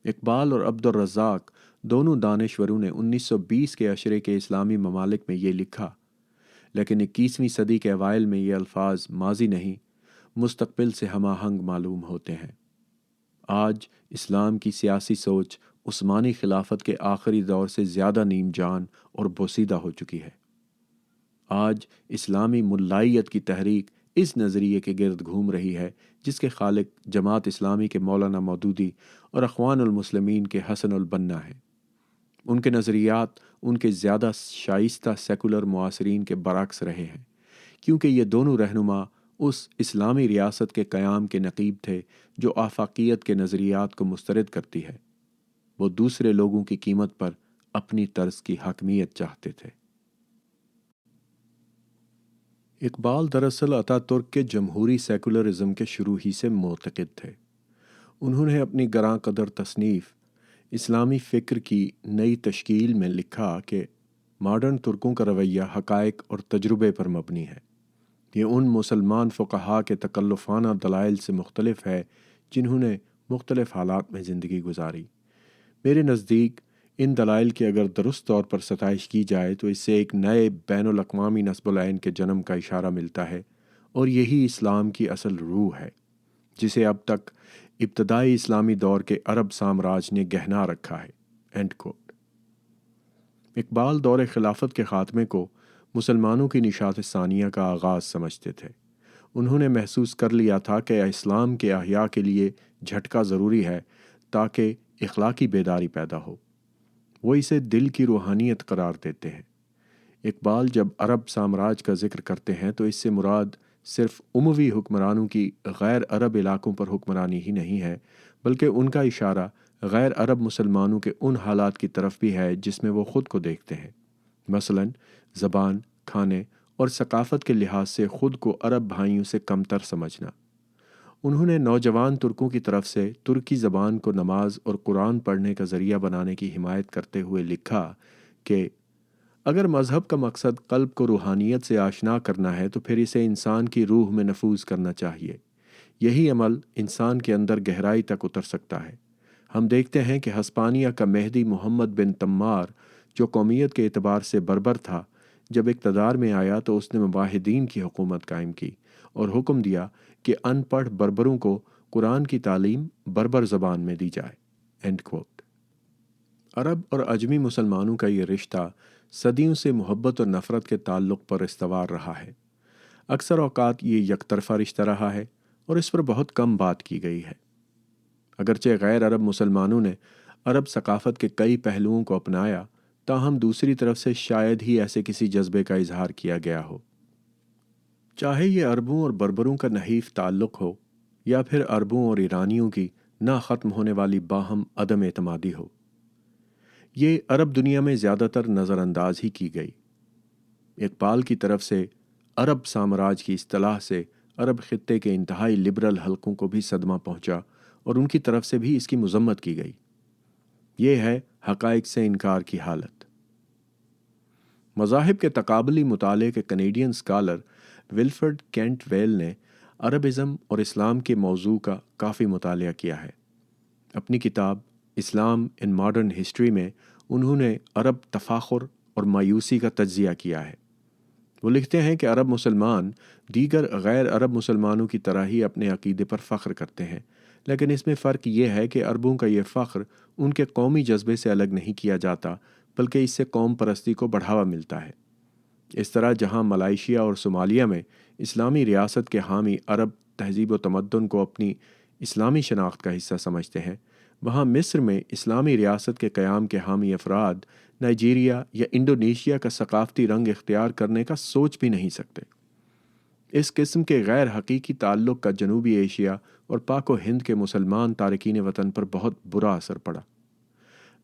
اقبال اور عبد الرزاق دونوں دانشوروں نے 1920 کے عشرے کے اسلامی ممالک میں یہ لکھا، لیکن 21ویں صدی کے اوائل میں یہ الفاظ ماضی نہیں، مستقبل سے ہم آہنگ معلوم ہوتے ہیں۔ آج اسلام کی سیاسی سوچ عثمانی خلافت کے آخری دور سے زیادہ نیم جان اور بوسیدہ ہو چکی ہے۔ آج اسلامی ملائیت کی تحریک اس نظریے کے گرد گھوم رہی ہے جس کے خالق جماعت اسلامی کے مولانا مودودی اور اخوان المسلمین کے حسن البنا ہیں۔ ان کے نظریات ان کے زیادہ شائستہ سیکولر معاصرین کے برعکس رہے ہیں، کیونکہ یہ دونوں رہنما اس اسلامی ریاست کے قیام کے نقیب تھے جو آفاقیت کے نظریات کو مسترد کرتی ہے۔ وہ دوسرے لوگوں کی قیمت پر اپنی طرز کی حاکمیت چاہتے تھے۔ اقبال دراصل اتا ترک کے جمہوری سیکولرزم کے شروع ہی سے معتقد تھے۔ انہوں نے اپنی گراں قدر تصنیف اسلامی فکر کی نئی تشکیل میں لکھا کہ ماڈرن ترکوں کا رویہ حقائق اور تجربے پر مبنی ہے۔ یہ ان مسلمان فقہا کے تکلفانہ دلائل سے مختلف ہے جنہوں نے مختلف حالات میں زندگی گزاری۔ میرے نزدیک ان دلائل کی اگر درست طور پر ستائش کی جائے تو اس سے ایک نئے بین الاقوامی نصب العین کے جنم کا اشارہ ملتا ہے، اور یہی اسلام کی اصل روح ہے جسے اب تک ابتدائی اسلامی دور کے عرب سامراج نے گہنا رکھا ہے۔ اینڈ کوٹ۔ اقبال دور خلافت کے خاتمے کو مسلمانوں کی نشاط ثانیہ کا آغاز سمجھتے تھے۔ انہوں نے محسوس کر لیا تھا کہ اسلام کے احیاء کے لیے جھٹکا ضروری ہے تاکہ اخلاقی بیداری پیدا ہو۔ وہ اسے دل کی روحانیت قرار دیتے ہیں۔ اقبال جب عرب سامراج کا ذکر کرتے ہیں تو اس سے مراد صرف اموی حکمرانوں کی غیر عرب علاقوں پر حکمرانی ہی نہیں ہے، بلکہ ان کا اشارہ غیر عرب مسلمانوں کے ان حالات کی طرف بھی ہے جس میں وہ خود کو دیکھتے ہیں، مثلاً زبان، کھانے اور ثقافت کے لحاظ سے خود کو عرب بھائیوں سے کمتر سمجھنا۔ انہوں نے نوجوان ترکوں کی طرف سے ترکی زبان کو نماز اور قرآن پڑھنے کا ذریعہ بنانے کی حمایت کرتے ہوئے لکھا کہ اگر مذہب کا مقصد قلب کو روحانیت سے آشنا کرنا ہے تو پھر اسے انسان کی روح میں نفوذ کرنا چاہیے۔ یہی عمل انسان کے اندر گہرائی تک اتر سکتا ہے۔ ہم دیکھتے ہیں کہ ہسپانیہ کا مہدی محمد بن تمار، جو قومیت کے اعتبار سے بربر تھا، جب اقتدار میں آیا تو اس نے مواحدین کی حکومت قائم کی اور حکم دیا کہ ان پڑھ بربروں کو قرآن کی تعلیم بربر زبان میں دی جائے۔ And quote. عرب اور عجمی مسلمانوں کا یہ رشتہ صدیوں سے محبت اور نفرت کے تعلق پر استوار رہا ہے۔ اکثر اوقات یہ یک طرفہ رشتہ رہا ہے اور اس پر بہت کم بات کی گئی ہے۔ اگرچہ غیر عرب مسلمانوں نے عرب ثقافت کے کئی پہلوؤں کو اپنایا، تاہم دوسری طرف سے شاید ہی ایسے کسی جذبے کا اظہار کیا گیا ہو۔ چاہے یہ عربوں اور بربروں کا نحیف تعلق ہو یا پھر عربوں اور ایرانیوں کی نہ ختم ہونے والی باہم عدم اعتمادی ہو، یہ عرب دنیا میں زیادہ تر نظر انداز ہی کی گئی۔ اقبال کی طرف سے عرب سامراج کی اصطلاح سے عرب خطے کے انتہائی لبرل حلقوں کو بھی صدمہ پہنچا اور ان کی طرف سے بھی اس کی مذمت کی گئی۔ یہ ہے حقائق سے انکار کی حالت۔ مذاہب کے تقابلی مطالعے کے Canadian scholar Wilfred Cantwell نے عربزم اور اسلام کے موضوع کا کافی مطالعہ کیا ہے۔ اپنی کتاب اسلام ان ماڈرن ہسٹری میں انہوں نے عرب تفاخر اور مایوسی کا تجزیہ کیا ہے۔ وہ لکھتے ہیں کہ عرب مسلمان دیگر غیر عرب مسلمانوں کی طرح ہی اپنے عقیدے پر فخر کرتے ہیں، لیکن اس میں فرق یہ ہے کہ عربوں کا یہ فخر ان کے قومی جذبے سے الگ نہیں کیا جاتا، بلکہ اس سے قوم پرستی کو بڑھاوا ملتا ہے۔ اس طرح جہاں ملائیشیا اور صومالیہ میں اسلامی ریاست کے حامی عرب تہذیب و تمدن کو اپنی اسلامی شناخت کا حصہ سمجھتے ہیں، وہاں مصر میں اسلامی ریاست کے قیام کے حامی افراد نائجیریا یا انڈونیشیا کا ثقافتی رنگ اختیار کرنے کا سوچ بھی نہیں سکتے۔ اس قسم کے غیر حقیقی تعلق کا جنوبی ایشیا اور پاک و ہند کے مسلمان تارکین وطن پر بہت برا اثر پڑا۔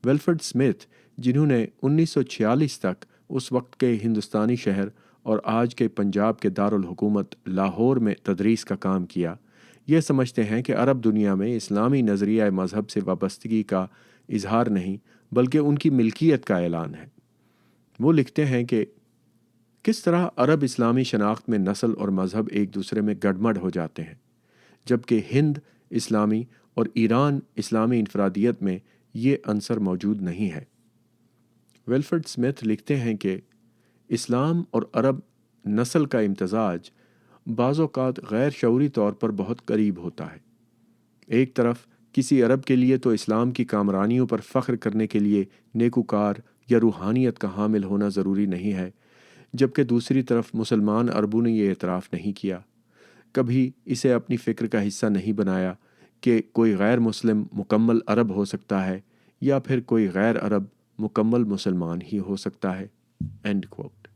ولفرڈ اسمتھ، جنہوں نے 1946 تک اس وقت کے ہندوستانی شہر اور آج کے پنجاب کے دارالحکومت لاہور میں تدریس کا کام کیا، یہ سمجھتے ہیں کہ عرب دنیا میں اسلامی نظریہ مذہب سے وابستگی کا اظہار نہیں بلکہ ان کی ملکیت کا اعلان ہے۔ وہ لکھتے ہیں کہ کس طرح عرب اسلامی شناخت میں نسل اور مذہب ایک دوسرے میں گڈمڈ ہو جاتے ہیں، جبکہ ہند اسلامی اور ایران اسلامی انفرادیت میں یہ عنصر موجود نہیں ہے۔ ولفرڈ اسمتھ لکھتے ہیں کہ اسلام اور عرب نسل کا امتزاج بعض اوقات غیر شعوری طور پر بہت قریب ہوتا ہے۔ ایک طرف کسی عرب کے لیے تو اسلام کی کامرانیوں پر فخر کرنے کے لیے نیکوکار یا روحانیت کا حامل ہونا ضروری نہیں ہے، جبکہ دوسری طرف مسلمان عربوں نے یہ اعتراف نہیں کیا، کبھی اسے اپنی فکر کا حصہ نہیں بنایا کہ کوئی غیر مسلم مکمل عرب ہو سکتا ہے یا پھر کوئی غیر عرب مکمل مسلمان ہی ہو سکتا ہے۔ اینڈ کوٹ۔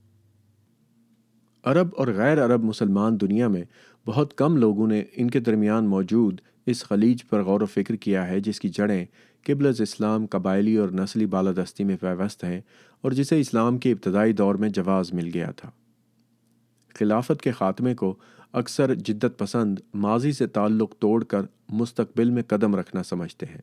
عرب اور غیر عرب مسلمان دنیا میں بہت کم لوگوں نے ان کے درمیان موجود اس خلیج پر غور و فکر کیا ہے جس کی جڑیں قبل از اسلام قبائلی اور نسلی بالادستی میں پیوست ہیں اور جسے اسلام کے ابتدائی دور میں جواز مل گیا تھا۔ خلافت کے خاتمے کو اکثر جدت پسند ماضی سے تعلق توڑ کر مستقبل میں قدم رکھنا سمجھتے ہیں۔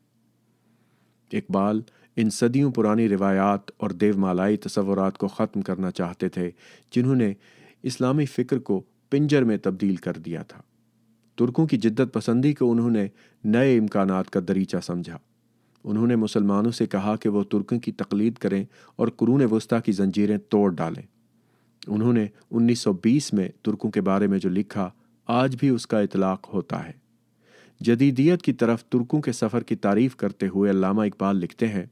اقبال ان صدیوں پرانی روایات اور دیومالائی تصورات کو ختم کرنا چاہتے تھے جنہوں نے اسلامی فکر کو پنجر میں تبدیل کر دیا تھا۔ ترکوں کی جدت پسندی کو انہوں نے نئے امکانات کا دریچہ سمجھا۔ انہوں نے مسلمانوں سے کہا کہ وہ ترکوں کی تقلید کریں اور قرون وسطیٰ کی زنجیریں توڑ ڈالیں۔ انہوں نے 1920 میں ترکوں کے بارے میں جو لکھا، آج بھی اس کا اطلاق ہوتا ہے۔ جدیدیت کی طرف ترکوں کے سفر کی تعریف کرتے ہوئے علامہ اقبال لکھتے ہیں،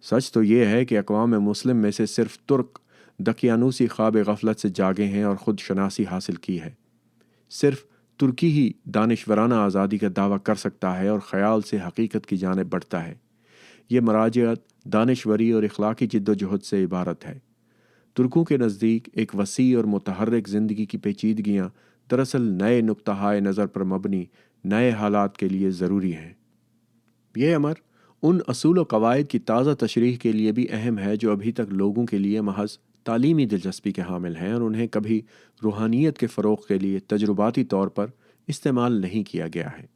سچ تو یہ ہے کہ اقوام مسلم میں سے صرف ترک دقیانوسی خواب غفلت سے جاگے ہیں اور خود شناسی حاصل کی ہے۔ صرف ترکی ہی دانشورانہ آزادی کا دعویٰ کر سکتا ہے اور خیال سے حقیقت کی جانب بڑھتا ہے۔ یہ مراجعت دانشوری اور اخلاقی جد و جہد سے عبارت ہے۔ ترکوں کے نزدیک ایک وسیع اور متحرک زندگی کی پیچیدگیاں دراصل نئے نقطہ نظر پر مبنی نئے حالات کے لیے ضروری ہیں۔ یہ امر ان اصول و قواعد کی تازہ تشریح کے لیے بھی اہم ہے جو ابھی تک لوگوں کے لیے محض تعلیمی دلچسپی کے حامل ہیں اور انہیں کبھی روحانیت کے فروغ کے لیے تجرباتی طور پر استعمال نہیں کیا گیا ہے۔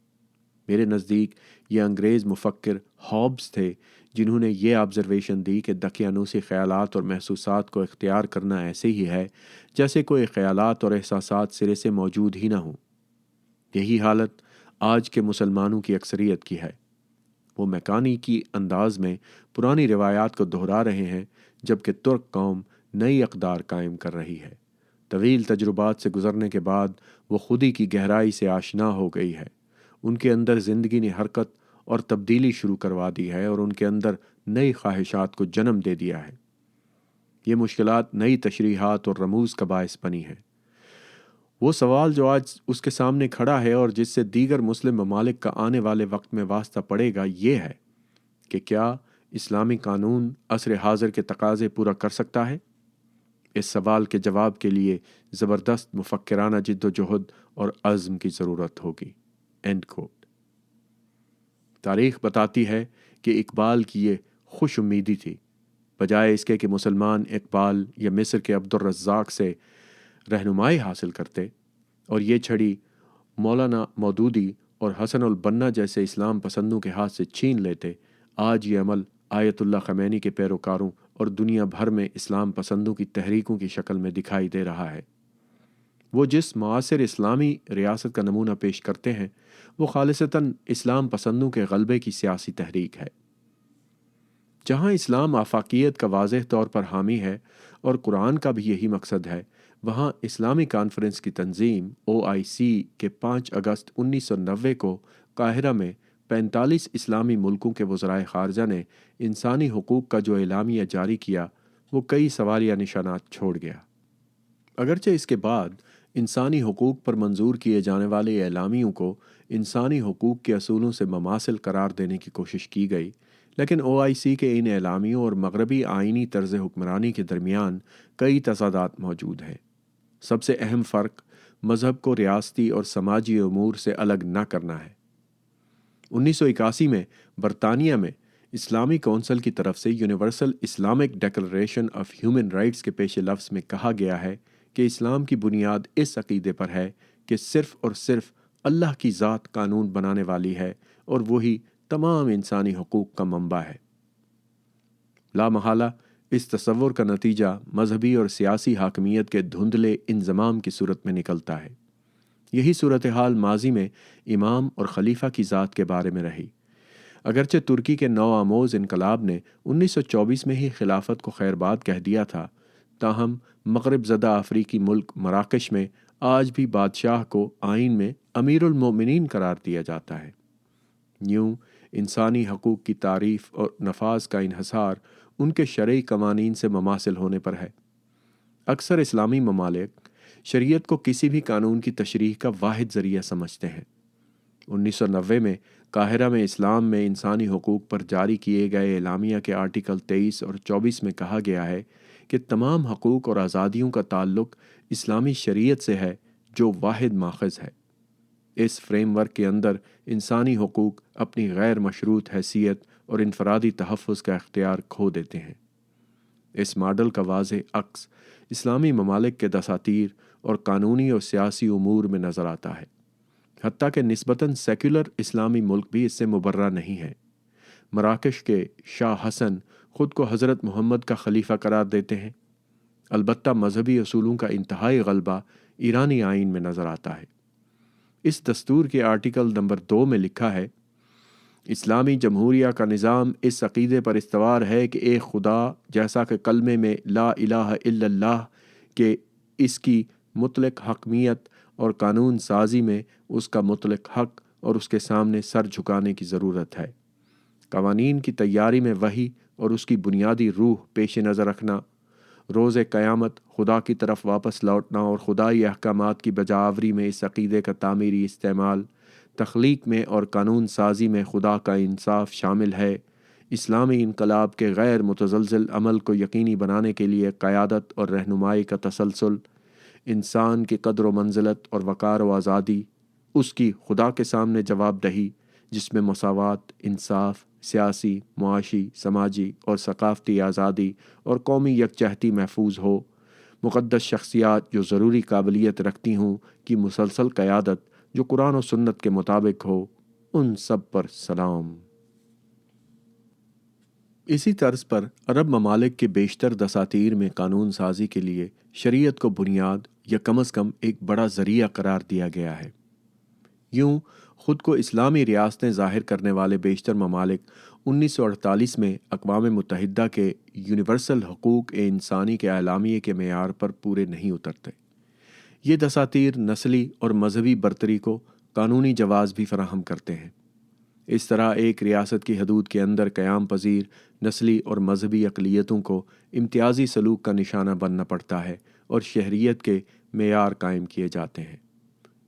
میرے نزدیک یہ انگریز مفکر ہابز تھے جنہوں نے یہ آبزرویشن دی کہ دقیانوسی خیالات اور محسوسات کو اختیار کرنا ایسے ہی ہے جیسے کوئی خیالات اور احساسات سرے سے موجود ہی نہ ہوں۔ یہی حالت آج کے مسلمانوں کی اکثریت کی ہے۔ وہ میکانیکی انداز میں پرانی روایات کو دہرا رہے ہیں جبکہ ترک قوم نئی اقدار قائم کر رہی ہے۔ طویل تجربات سے گزرنے کے بعد وہ خودی کی گہرائی سے آشنا ہو گئی ہے۔ ان کے اندر زندگی نے حرکت اور تبدیلی شروع کروا دی ہے اور ان کے اندر نئی خواہشات کو جنم دے دیا ہے۔ یہ مشکلات نئی تشریحات اور رموز کا باعث بنی ہیں۔ وہ سوال جو آج اس کے سامنے کھڑا ہے اور جس سے دیگر مسلم ممالک کا آنے والے وقت میں واسطہ پڑے گا یہ ہے کہ کیا اسلامی قانون عصر حاضر کے تقاضے پورا کر سکتا ہے؟ اس سوال کے جواب کے لیے زبردست مفکرانہ جد و جہد اور عزم کی ضرورت ہوگی۔ End quote. تاریخ بتاتی ہے کہ اقبال کی یہ خوش امیدی تھی، بجائے اس کے کہ مسلمان اقبال یا مصر کے عبد الرزاق سے رہنمائی حاصل کرتے اور یہ چھڑی مولانا مودودی اور حسن البنا جیسے اسلام پسندوں کے ہاتھ سے چھین لیتے۔ آج یہ عمل آیت اللہ خمینی کے پیروکاروں اور دنیا بھر میں اسلام پسندوں کی تحریکوں کی شکل میں دکھائی دے رہا ہے۔ وہ جس معاصر اسلامی ریاست کا نمونہ پیش کرتے ہیں وہ خالصتاً اسلام پسندوں کے غلبے کی سیاسی تحریک ہے۔ جہاں اسلام آفاقیت کا واضح طور پر حامی ہے اور قرآن کا بھی یہی مقصد ہے، وہاں اسلامی کانفرنس کی تنظیم OIC کے 5 اگست 1990 کو قاہرہ میں 45 اسلامی ملکوں کے وزرائے خارجہ نے انسانی حقوق کا جو اعلامیہ جاری کیا وہ کئی سوالیہ نشانات چھوڑ گیا۔ اگرچہ اس کے بعد انسانی حقوق پر منظور کیے جانے والے اعلامیوں کو انسانی حقوق کے اصولوں سے مماثل قرار دینے کی کوشش کی گئی، لیکن OIC کے ان اعلامیوں اور مغربی آئینی طرز حکمرانی کے درمیان کئی تضادات موجود ہیں۔ سب سے اہم فرق مذہب کو ریاستی اور سماجی امور سے الگ نہ کرنا ہے۔ 1981 میں برطانیہ میں اسلامی کونسل کی طرف سے universal Islamic declaration of human rights کے پیش لفظ میں کہا گیا ہے کہ اسلام کی بنیاد اس عقیدے پر ہے کہ صرف اور صرف اللہ کی ذات قانون بنانے والی ہے اور وہی تمام انسانی حقوق کا منبع ہے۔ لامحالہ اس تصور کا نتیجہ مذہبی اور سیاسی حاکمیت کے دھندلے انضمام کی صورت میں نکلتا ہے۔ یہی صورتحال ماضی میں امام اور خلیفہ کی ذات کے بارے میں رہی۔ اگرچہ ترکی کے نو آموز انقلاب نے 1924 میں ہی خلافت کو خیرباد کہہ دیا تھا، تاہم مغرب زدہ افریقی ملک مراکش میں آج بھی بادشاہ کو آئین میں امیر المومنین قرار دیا جاتا ہے۔ یوں انسانی حقوق کی تعریف اور نفاذ کا انحصار ان کے شرعی قوانین سے مماثل ہونے پر ہے۔ اکثر اسلامی ممالک شریعت کو کسی بھی قانون کی تشریح کا واحد ذریعہ سمجھتے ہیں۔ 1990 میں قاہرہ میں اسلام میں انسانی حقوق پر جاری کیے گئے اعلامیہ کے آرٹیکل 23 اور 24 میں کہا گیا ہے کہ تمام حقوق اور آزادیوں کا تعلق اسلامی شریعت سے ہے جو واحد ماخذ ہے۔ اس فریم ورک کے اندر انسانی حقوق اپنی غیر مشروط حیثیت اور انفرادی تحفظ کا اختیار کھو دیتے ہیں۔ اس ماڈل کا واضح عکس اسلامی ممالک کے دساتیر اور قانونی اور سیاسی امور میں نظر آتا ہے، حتیٰ کہ نسبتاً سیکولر اسلامی ملک بھی اس سے مبرہ نہیں ہے۔ مراکش کے شاہ حسن خود کو حضرت محمد کا خلیفہ قرار دیتے ہیں، البتہ مذہبی اصولوں کا انتہائی غلبہ ایرانی آئین میں نظر آتا ہے۔ اس دستور کے آرٹیکل نمبر 2 میں لکھا ہے، اسلامی جمہوریہ کا نظام اس عقیدے پر استوار ہے کہ ایک خدا، جیسا کہ کلمے میں لا الہ الا اللہ کہ اس کی مطلق حکمیت اور قانون سازی میں اس کا مطلق حق اور اس کے سامنے سر جھکانے کی ضرورت ہے۔ قوانین کی تیاری میں وحی اور اس کی بنیادی روح پیش نظر رکھنا، روز قیامت خدا کی طرف واپس لوٹنا اور خدائی احکامات کی بجاوری میں اس عقیدے کا تعمیری استعمال، تخلیق میں اور قانون سازی میں خدا کا انصاف شامل ہے۔ اسلامی انقلاب کے غیر متزلزل عمل کو یقینی بنانے کے لیے قیادت اور رہنمائی کا تسلسل، انسان کی قدر و منزلت اور وقار و آزادی، اس کی خدا کے سامنے جواب دہی جس میں مساوات، انصاف، سیاسی، معاشی، سماجی اور ثقافتی آزادی اور قومی یکجہتی محفوظ ہو، مقدس شخصیات جو ضروری قابلیت رکھتی ہوں کی مسلسل قیادت جو قرآن و سنت کے مطابق ہو، ان سب پر سلام۔ اسی طرز پر عرب ممالک کے بیشتر دساتیر میں قانون سازی کے لیے شریعت کو بنیاد یا کم از کم ایک بڑا ذریعہ قرار دیا گیا ہے۔ یوں خود کو اسلامی ریاستیں ظاہر کرنے والے بیشتر ممالک 1948 میں اقوام متحدہ کے یونیورسل حقوق انسانی کے اعلامیے کے معیار پر پورے نہیں اترتے۔ یہ دساتیر نسلی اور مذہبی برتری کو قانونی جواز بھی فراہم کرتے ہیں۔ اس طرح ایک ریاست کی حدود کے اندر قیام پذیر نسلی اور مذہبی اقلیتوں کو امتیازی سلوک کا نشانہ بننا پڑتا ہے اور شہریت کے معیار قائم کیے جاتے ہیں۔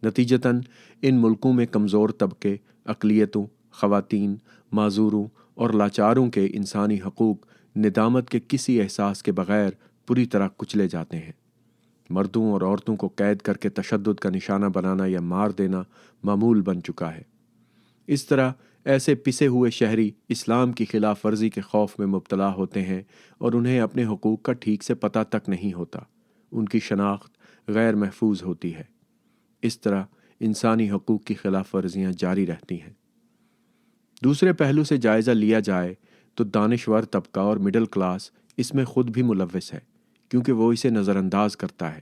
نتیجتاً ان ملکوں میں کمزور طبقے، اقلیتوں، خواتین، معذوروں اور لاچاروں کے انسانی حقوق ندامت کے کسی احساس کے بغیر پوری طرح کچلے جاتے ہیں۔ مردوں اور عورتوں کو قید کر کے تشدد کا نشانہ بنانا یا مار دینا معمول بن چکا ہے۔ اس طرح ایسے پسے ہوئے شہری اسلام کی خلاف ورزی کے خوف میں مبتلا ہوتے ہیں اور انہیں اپنے حقوق کا ٹھیک سے پتہ تک نہیں ہوتا، ان کی شناخت غیر محفوظ ہوتی ہے۔ اس طرح انسانی حقوق کی خلاف ورزیاں جاری رہتی ہیں۔ دوسرے پہلو سے جائزہ لیا جائے تو دانشور طبقہ اور مڈل کلاس اس میں خود بھی ملوث ہے، کیونکہ وہ اسے نظر انداز کرتا ہے۔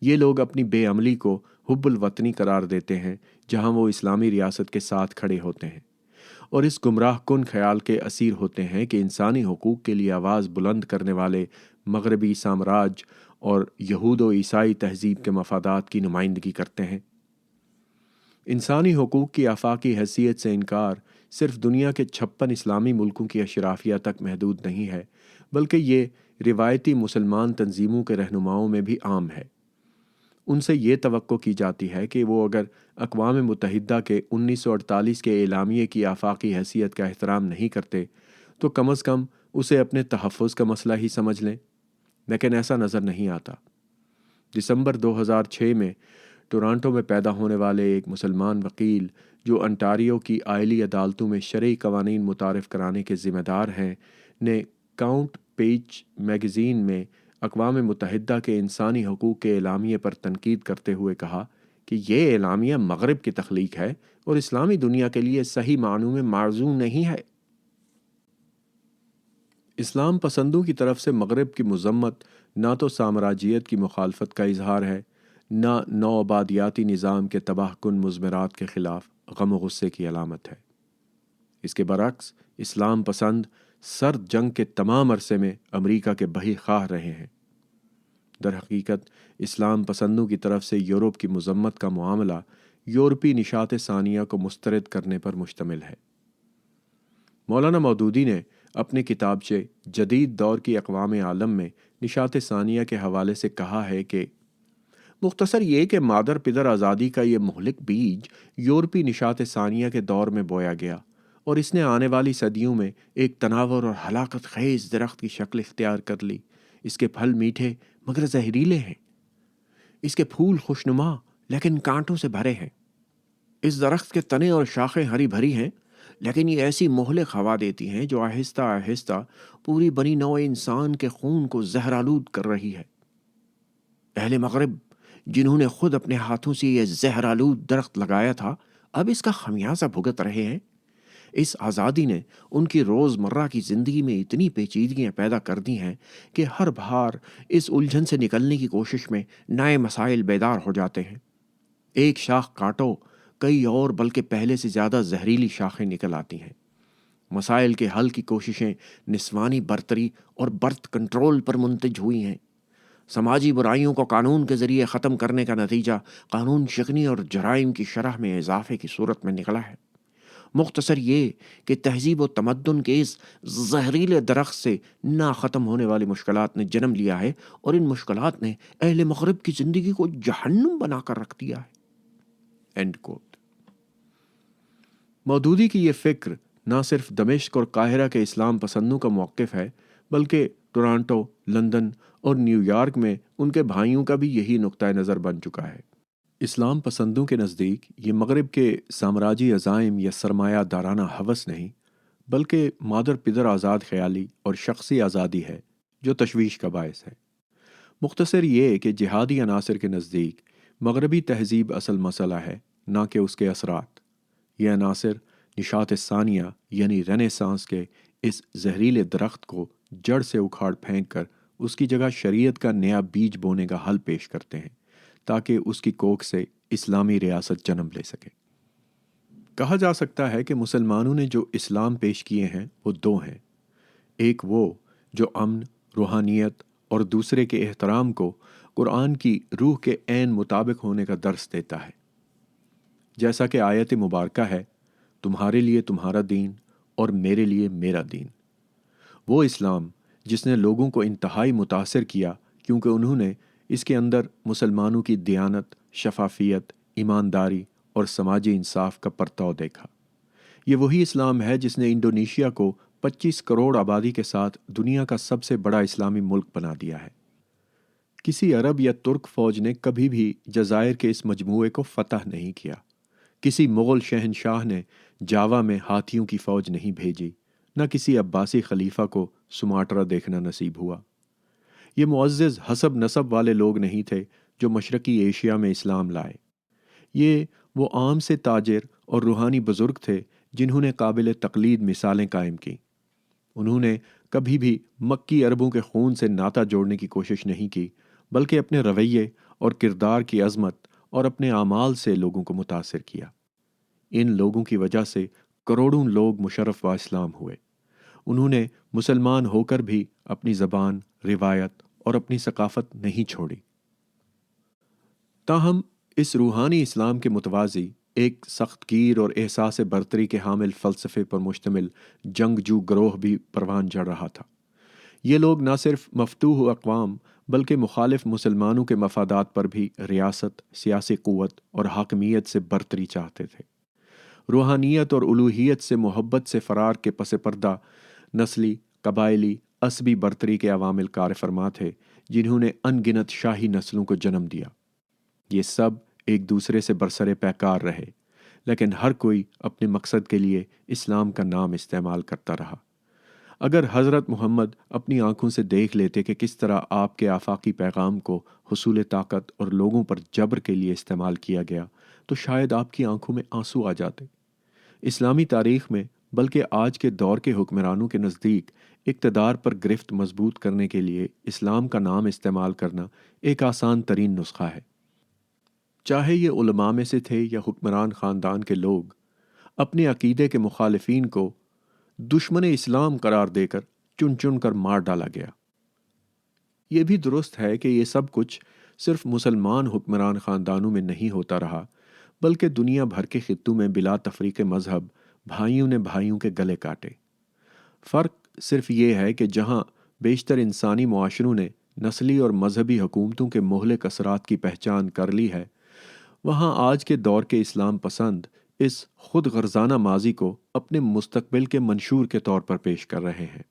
یہ لوگ اپنی بے عملی کو حب الوطنی قرار دیتے ہیں جہاں وہ اسلامی ریاست کے ساتھ کھڑے ہوتے ہیں، اور اس گمراہ کن خیال کے اسیر ہوتے ہیں کہ انسانی حقوق کے لیے آواز بلند کرنے والے مغربی سامراج اور یہود و عیسائی تہذیب کے مفادات کی نمائندگی کرتے ہیں۔ انسانی حقوق کی آفاقی حیثیت سے انکار صرف دنیا کے 56 اسلامی ملکوں کی اشرافیہ تک محدود نہیں ہے، بلکہ یہ روایتی مسلمان تنظیموں کے رہنماؤں میں بھی عام ہے۔ ان سے یہ توقع کی جاتی ہے کہ وہ اگر اقوام متحدہ کے 1948 کے اعلامیے کی آفاقی حیثیت کا احترام نہیں کرتے تو کم از کم اسے اپنے تحفظ کا مسئلہ ہی سمجھ لیں، لیکن ایسا نظر نہیں آتا۔ دسمبر 2006 میں ٹورانٹو میں پیدا ہونے والے ایک مسلمان وکیل جو انٹاریو کی آئلی عدالتوں میں شرعی قوانین متعارف کرانے کے ذمہ دار ہیں، نے کاؤنٹ پیچ میگزین میں اقوام متحدہ کے انسانی حقوق کے اعلامیے پر تنقید کرتے ہوئے کہا کہ یہ اعلامیہ مغرب کی تخلیق ہے اور اسلامی دنیا کے لیے صحیح معنوں میں موزوں نہیں ہے۔ اسلام پسندوں کی طرف سے مغرب کی مذمت نہ تو سامراجیت کی مخالفت کا اظہار ہے، نہ نو آبادیاتی نظام کے تباہ کن مضمرات کے خلاف غم و غصے کی علامت ہے۔ اس کے برعکس اسلام پسند سرد جنگ کے تمام عرصے میں امریکہ کے بہی خواہ رہے ہیں۔ در حقیقت اسلام پسندوں کی طرف سے یورپ کی مذمت کا معاملہ یورپی نشاط ثانیہ کو مسترد کرنے پر مشتمل ہے۔ مولانا مودودی نے اپنے کتابچے جدید دور کی اقوام عالم میں نشاط ثانیہ کے حوالے سے کہا ہے کہ مختصر یہ کہ مادر پدر آزادی کا یہ مہلک بیج یورپی نشاط ثانیہ کے دور میں بویا گیا اور اس نے آنے والی صدیوں میں ایک تناور اور ہلاکت خیز درخت کی شکل اختیار کر لی۔ اس کے پھل میٹھے مگر زہریلے ہیں، اس کے پھول خوشنما لیکن کانٹوں سے بھرے ہیں، اس درخت کے تنے اور شاخیں ہری بھری ہیں لیکن یہ ایسی مہلک ہوا دیتی ہیں جو آہستہ آہستہ پوری بنی نوع انسان کے خون کو زہرآلود کر رہی ہے۔ اہل مغرب جنہوں نے خود اپنے ہاتھوں سے یہ زہرآلود درخت لگایا تھا اب اس کا خمیازہ بھگت رہے ہیں۔ اس آزادی نے ان کی روزمرہ کی زندگی میں اتنی پیچیدگیاں پیدا کر دی ہیں کہ ہر بار اس الجھن سے نکلنے کی کوشش میں نئے مسائل بیدار ہو جاتے ہیں۔ ایک شاخ کاٹو، کئی اور بلکہ پہلے سے زیادہ زہریلی شاخیں نکل آتی ہیں۔ مسائل کے حل کی کوششیں نسوانی برتری اور برتھ کنٹرول پر منتج ہوئی ہیں۔ سماجی برائیوں کو قانون کے ذریعے ختم کرنے کا نتیجہ قانون شکنی اور جرائم کی شرح میں اضافے کی صورت میں نکلا ہے۔ مختصر یہ کہ تہذیب و تمدن کے اس زہریلے درخت سے نہ ختم ہونے والی مشکلات نے جنم لیا ہے اور ان مشکلات نے اہل مغرب کی زندگی کو جہنم بنا کر رکھ دیا ہے۔ اینڈ کوٹ۔ مودودی کی یہ فکر نہ صرف دمشق اور قاہرہ کے اسلام پسندوں کا موقف ہے بلکہ ٹورانٹو، لندن اور نیو یارک میں ان کے بھائیوں کا بھی یہی نقطہ نظر بن چکا ہے۔ اسلام پسندوں کے نزدیک یہ مغرب کے سامراجی عزائم یا سرمایہ دارانہ ہوس نہیں بلکہ مادر پدر آزاد خیالی اور شخصی آزادی ہے جو تشویش کا باعث ہے۔ مختصر یہ کہ جہادی عناصر کے نزدیک مغربی تہذیب اصل مسئلہ ہے نہ کہ اس کے اثرات۔ یہ عناصر نشاط ثانیہ یعنی رینیسانس کے اس زہریلے درخت کو جڑ سے اکھاڑ پھینک کر اس کی جگہ شریعت کا نیا بیج بونے کا حل پیش کرتے ہیں تاکہ اس کی کوکھ سے اسلامی ریاست جنم لے سکے۔ کہا جا سکتا ہے کہ مسلمانوں نے جو اسلام پیش کیے ہیں وہ دو ہیں، ایک وہ جو امن، روحانیت اور دوسرے کے احترام کو قرآن کی روح کے عین مطابق ہونے کا درس دیتا ہے۔ جیسا کہ آیت مبارکہ ہے، تمہارے لیے تمہارا دین اور میرے لیے میرا دین۔ وہ اسلام جس نے لوگوں کو انتہائی متاثر کیا کیونکہ انہوں نے اس کے اندر مسلمانوں کی دیانت، شفافیت، ایمانداری اور سماجی انصاف کا پرتو دیکھا۔ یہ وہی اسلام ہے جس نے انڈونیشیا کو 25 کروڑ آبادی کے ساتھ دنیا کا سب سے بڑا اسلامی ملک بنا دیا ہے۔ کسی عرب یا ترک فوج نے کبھی بھی جزائر کے اس مجموعے کو فتح نہیں کیا۔ کسی مغل شہنشاہ نے جاوا میں ہاتھیوں کی فوج نہیں بھیجی، نہ کسی عباسی خلیفہ کو سماٹرا دیکھنا نصیب ہوا۔ یہ معزز حسب نسب والے لوگ نہیں تھے جو مشرقی ایشیا میں اسلام لائے۔ یہ وہ عام سے تاجر اور روحانی بزرگ تھے جنہوں نے قابل تقلید مثالیں قائم کی۔ انہوں نے کبھی بھی مکی عربوں کے خون سے ناطہ جوڑنے کی کوشش نہیں کی بلکہ اپنے رویے اور کردار کی عظمت اور اپنے اعمال سے لوگوں کو متاثر کیا۔ ان لوگوں کی وجہ سے کروڑوں لوگ مشرف و اسلام ہوئے۔ انہوں نے مسلمان ہو کر بھی اپنی زبان، روایت اور اپنی ثقافت نہیں چھوڑی۔ تاہم اس روحانی اسلام کے متوازی ایک سخت گیر اور احساس برتری کے حامل فلسفے پر مشتمل جنگجو گروہ بھی پروان چڑھ رہا تھا۔ یہ لوگ نہ صرف مفتوح اقوام بلکہ مخالف مسلمانوں کے مفادات پر بھی ریاست، سیاسی قوت اور حاکمیت سے برتری چاہتے تھے۔ روحانیت اور الوہیت سے محبت سے فرار کے پس پردہ نسلی، قبائلی، عصبی برتری کے عوامل کار فرما تھے جنہوں نے ان گنت شاہی نسلوں کو جنم دیا۔ یہ سب ایک دوسرے سے برسر پیکار رہے، لیکن ہر کوئی اپنے مقصد کے لیے اسلام کا نام استعمال کرتا رہا۔ اگر حضرت محمد اپنی آنکھوں سے دیکھ لیتے کہ کس طرح آپ کے آفاقی پیغام کو حصول طاقت اور لوگوں پر جبر کے لیے استعمال کیا گیا تو شاید آپ کی آنکھوں میں آنسو آ جاتے۔ اسلامی تاریخ میں بلکہ آج کے دور کے حکمرانوں کے نزدیک اقتدار پر گرفت مضبوط کرنے کے لیے اسلام کا نام استعمال کرنا ایک آسان ترین نسخہ ہے۔ چاہے یہ علماء میں سے تھے یا حکمران خاندان کے لوگ، اپنے عقیدے کے مخالفین کو دشمن اسلام قرار دے کر چن چن کر مار ڈالا گیا۔ یہ بھی درست ہے کہ یہ سب کچھ صرف مسلمان حکمران خاندانوں میں نہیں ہوتا رہا، بلکہ دنیا بھر کے خطوں میں بلا تفریق مذہب بھائیوں نے بھائیوں کے گلے کاٹے۔ فرق صرف یہ ہے کہ جہاں بیشتر انسانی معاشروں نے نسلی اور مذہبی حکومتوں کے مہلک اثرات کی پہچان کر لی ہے، وہاں آج کے دور کے اسلام پسند اس خود غرضانہ ماضی کو اپنے مستقبل کے منشور کے طور پر پیش کر رہے ہیں۔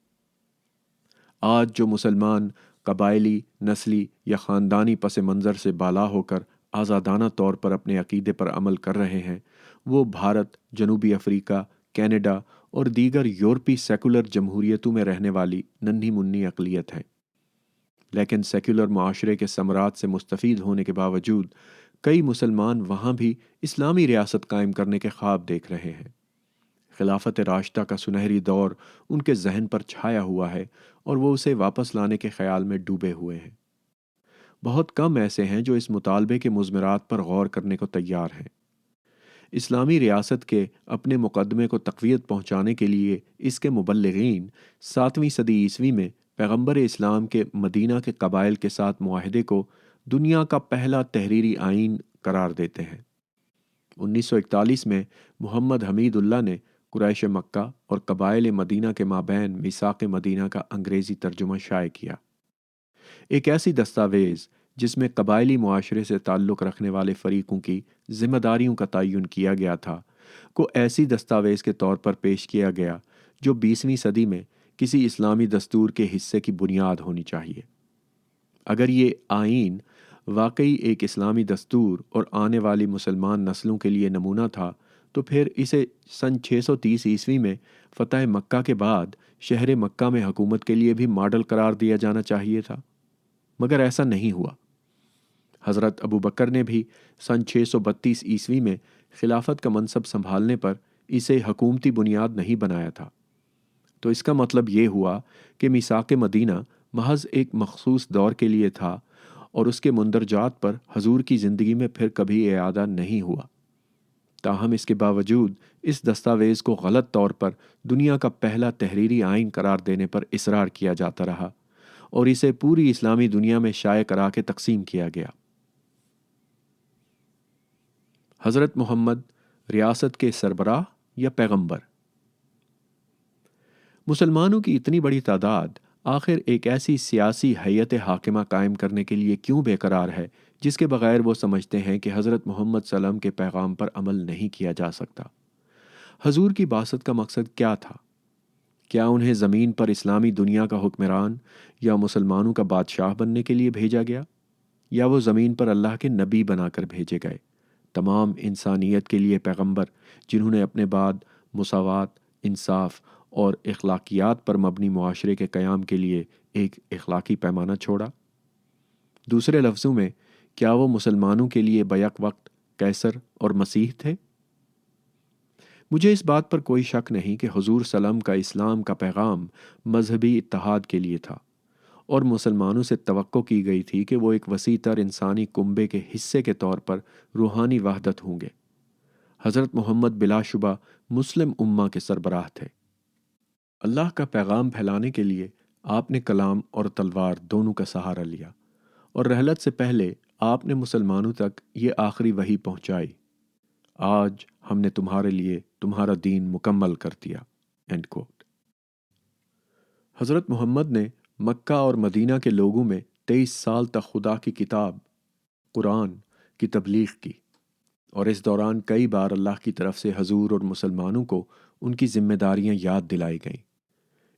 آج جو مسلمان قبائلی، نسلی یا خاندانی پس منظر سے بالا ہو کر آزادانہ طور پر اپنے عقیدے پر عمل کر رہے ہیں، وہ بھارت، جنوبی افریقہ، کینیڈا اور دیگر یورپی سیکولر جمہوریتوں میں رہنے والی ننھی منھی اقلیت ہے۔ لیکن سیکولر معاشرے کے ثمرات سے مستفید ہونے کے باوجود کئی مسلمان وہاں بھی اسلامی ریاست قائم کرنے کے خواب دیکھ رہے ہیں۔ خلافت راشدہ کا سنہری دور ان کے ذہن پر چھایا ہوا ہے اور وہ اسے واپس لانے کے خیال میں ڈوبے ہوئے ہیں۔ بہت کم ایسے ہیں جو اس مطالبے کے مضمرات پر غور کرنے کو تیار ہیں۔ اسلامی ریاست کے اپنے مقدمے کو تقویت پہنچانے کے لیے اس کے مبلغین 7ویں صدی عیسوی میں پیغمبر اسلام کے مدینہ کے قبائل کے ساتھ معاہدے کو دنیا کا پہلا تحریری آئین قرار دیتے ہیں۔ 1941 میں محمد حمید اللہ نے قریش مکہ اور قبائل مدینہ کے مابین میثاق مدینہ کا انگریزی ترجمہ شائع کیا۔ ایک ایسی دستاویز جس میں قبائلی معاشرے سے تعلق رکھنے والے فریقوں کی ذمہ داریوں کا تعین کیا گیا تھا، کو ایسی دستاویز کے طور پر پیش کیا گیا جو 20ویں صدی میں کسی اسلامی دستور کے حصے کی بنیاد ہونی چاہیے۔ اگر یہ آئین واقعی ایک اسلامی دستور اور آنے والی مسلمان نسلوں کے لیے نمونہ تھا تو پھر اسے سن 630 عیسوی میں فتح مکہ کے بعد شہر مکہ میں حکومت کے لیے بھی ماڈل قرار دیا جانا چاہیے تھا، مگر ایسا نہیں ہوا۔ حضرت ابو بکر نے بھی سن 632 عیسوی میں خلافت کا منصب سنبھالنے پر اسے حکومتی بنیاد نہیں بنایا تھا۔ تو اس کا مطلب یہ ہوا کہ میثاق مدینہ محض ایک مخصوص دور کے لیے تھا اور اس کے مندرجات پر حضور کی زندگی میں پھر کبھی اعادہ نہیں ہوا۔ تاہم اس کے باوجود اس دستاویز کو غلط طور پر دنیا کا پہلا تحریری آئین قرار دینے پر اصرار کیا جاتا رہا اور اسے پوری اسلامی دنیا میں شائع کرا کے تقسیم کیا گیا۔ حضرت محمد ریاست کے سربراہ یا پیغمبر؟ مسلمانوں کی اتنی بڑی تعداد آخر ایک ایسی سیاسی ہیئت حاکمہ قائم کرنے کے لیے کیوں بے قرار ہے جس کے بغیر وہ سمجھتے ہیں کہ حضرت محمد صلی اللہ علیہ وسلم کے پیغام پر عمل نہیں کیا جا سکتا؟ حضور کی بعثت کا مقصد کیا تھا؟ کیا انہیں زمین پر اسلامی دنیا کا حکمران یا مسلمانوں کا بادشاہ بننے کے لیے بھیجا گیا، یا وہ زمین پر اللہ کے نبی بنا کر بھیجے گئے، تمام انسانیت کے لیے پیغمبر جنہوں نے اپنے بعد مساوات، انصاف اور اخلاقیات پر مبنی معاشرے کے قیام کے لیے ایک اخلاقی پیمانہ چھوڑا؟ دوسرے لفظوں میں، کیا وہ مسلمانوں کے لیے بیک وقت قیصر اور مسیح تھے؟ مجھے اس بات پر کوئی شک نہیں کہ حضور صلی اللہ علیہ وسلم کا اسلام کا پیغام مذہبی اتحاد کے لیے تھا، اور مسلمانوں سے توقع کی گئی تھی کہ وہ ایک وسیع تر انسانی کنبے کے حصے کے طور پر روحانی وحدت ہوں گے۔ حضرت محمد بلا شبہ مسلم امہ کے سربراہ تھے۔ اللہ کا پیغام پھیلانے کے لیے آپ نے کلام اور تلوار دونوں کا سہارا لیا، اور رحلت سے پہلے آپ نے مسلمانوں تک یہ آخری وحی پہنچائی: آج ہم نے تمہارے لیے تمہارا دین مکمل کر دیا۔ End quote. حضرت محمد نے مکہ اور مدینہ کے لوگوں میں 23 سال تک خدا کی کتاب قرآن کی تبلیغ کی، اور اس دوران کئی بار اللہ کی طرف سے حضور اور مسلمانوں کو ان کی ذمہ داریاں یاد دلائی گئیں۔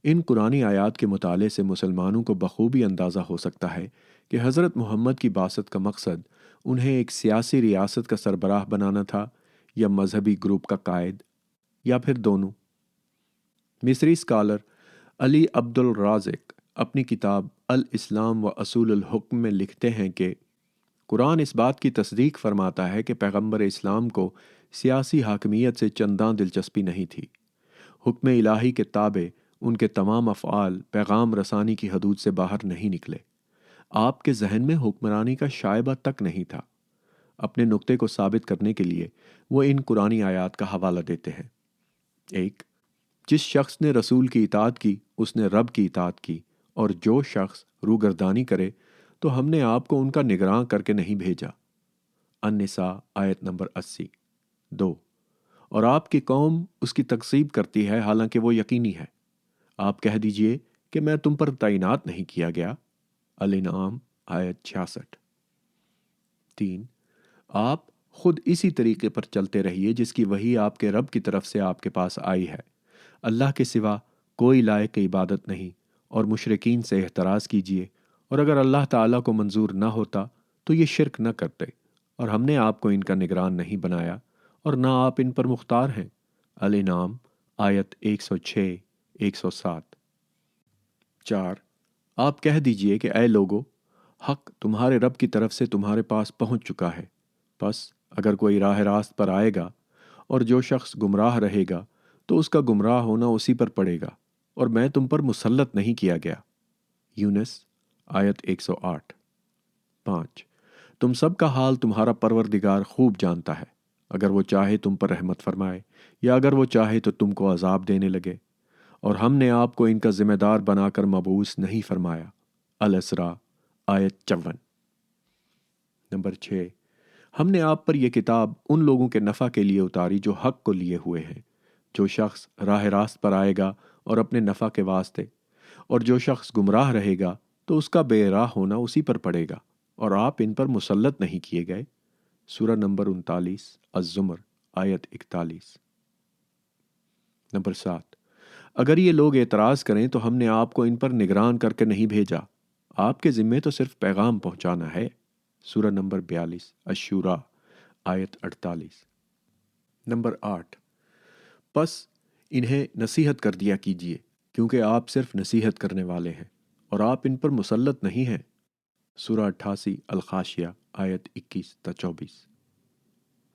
ان قرآنی آیات کے مطالعے سے مسلمانوں کو بخوبی اندازہ ہو سکتا ہے کہ حضرت محمد کی بعثت کا مقصد انہیں ایک سیاسی ریاست کا سربراہ بنانا تھا یا مذہبی گروپ کا قائد، یا پھر دونوں۔ مصری اسکالر علی عبد الرازق اپنی کتاب الاسلام و اصول الحکم میں لکھتے ہیں کہ قرآن اس بات کی تصدیق فرماتا ہے کہ پیغمبر اسلام کو سیاسی حاکمیت سے چنداں دلچسپی نہیں تھی۔ حکم الہی کے تابع ان کے تمام افعال پیغام رسانی کی حدود سے باہر نہیں نکلے۔ آپ کے ذہن میں حکمرانی کا شائبہ تک نہیں تھا۔ اپنے نقطے کو ثابت کرنے کے لیے وہ ان قرآنی آیات کا حوالہ دیتے ہیں۔ 1، جس شخص نے رسول کی اطاعت کی اس نے رب کی اطاعت کی، اور جو شخص روگردانی کرے تو ہم نے آپ کو ان کا نگراں کر کے نہیں بھیجا۔ النساء آیت نمبر 80۔ 2، اور آپ کی قوم اس کی تکذیب کرتی ہے حالانکہ وہ یقینی ہے، آپ کہہ دیجئے کہ میں تم پر تعینات نہیں کیا گیا۔ الانعام آیت 66۔ 3، آپ خود اسی طریقے پر چلتے رہیے جس کی وحی آپ کے رب کی طرف سے آپ کے پاس آئی ہے۔ اللہ کے سوا کوئی لائق عبادت نہیں، اور مشرکین سے احتراز کیجیے، اور اگر اللہ تعالیٰ کو منظور نہ ہوتا تو یہ شرک نہ کرتے، اور ہم نے آپ کو ان کا نگران نہیں بنایا اور نہ آپ ان پر مختار ہیں۔ الانعام آیت 106 107۔ 4، آپ کہہ دیجئے کہ اے لوگو، حق تمہارے رب کی طرف سے تمہارے پاس پہنچ چکا ہے، پس اگر کوئی راہ راست پر آئے گا اور جو شخص گمراہ رہے گا تو اس کا گمراہ ہونا اسی پر پڑے گا، اور میں تم پر مسلط نہیں کیا گیا۔ یونس آیت 108۔ 5، تم سب کا حال تمہارا پروردگار خوب جانتا ہے، اگر وہ چاہے تم پر رحمت فرمائے یا اگر وہ چاہے تو تم کو عذاب دینے لگے، اور ہم نے آپ کو ان کا ذمہ دار بنا کر مبعوث نہیں فرمایا۔ الاسراء آیت 54۔ نمبر 6، ہم نے آپ پر یہ کتاب ان لوگوں کے نفع کے لیے اتاری جو حق کو لیے ہوئے ہیں۔ جو شخص راہ راست پر آئے گا اور اپنے نفع کے واسطے، اور جو شخص گمراہ رہے گا تو اس کا بے راہ ہونا اسی پر پڑے گا، اور آپ ان پر مسلط نہیں کیے گئے۔ سورہ نمبر 39 الزمر آیت 41۔ نمبر 7، اگر یہ لوگ اعتراض کریں تو ہم نے آپ کو ان پر نگران کر کے نہیں بھیجا، آپ کے ذمے تو صرف پیغام پہنچانا ہے۔ سورہ نمبر 42 الشورى آیت 48۔ نمبر 8، پس انہیں نصیحت کر دیا کیجیے، کیونکہ آپ صرف نصیحت کرنے والے ہیں اور آپ ان پر مسلط نہیں ہیں۔ سورہ 88 الخاشیہ آیت 21-24۔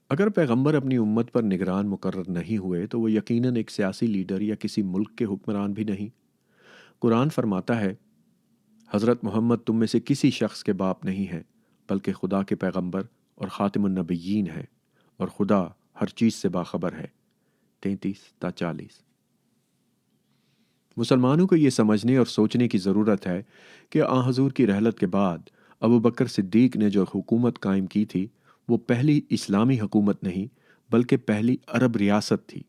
اگر پیغمبر اپنی امت پر نگران مقرر نہیں ہوئے تو وہ یقیناً ایک سیاسی لیڈر یا کسی ملک کے حکمران بھی نہیں۔ قرآن فرماتا ہے، حضرت محمد تم میں سے کسی شخص کے باپ نہیں ہے، بلکہ خدا کے پیغمبر اور خاتم النبیین ہے، اور خدا ہر چیز سے باخبر ہے۔ 33-40۔ مسلمانوں کو یہ سمجھنے اور سوچنے کی ضرورت ہے کہ آن حضور کی رحلت کے بعد ابو بکر صدیق نے جو حکومت قائم کی تھی وہ پہلی اسلامی حکومت نہیں بلکہ پہلی عرب ریاست تھی۔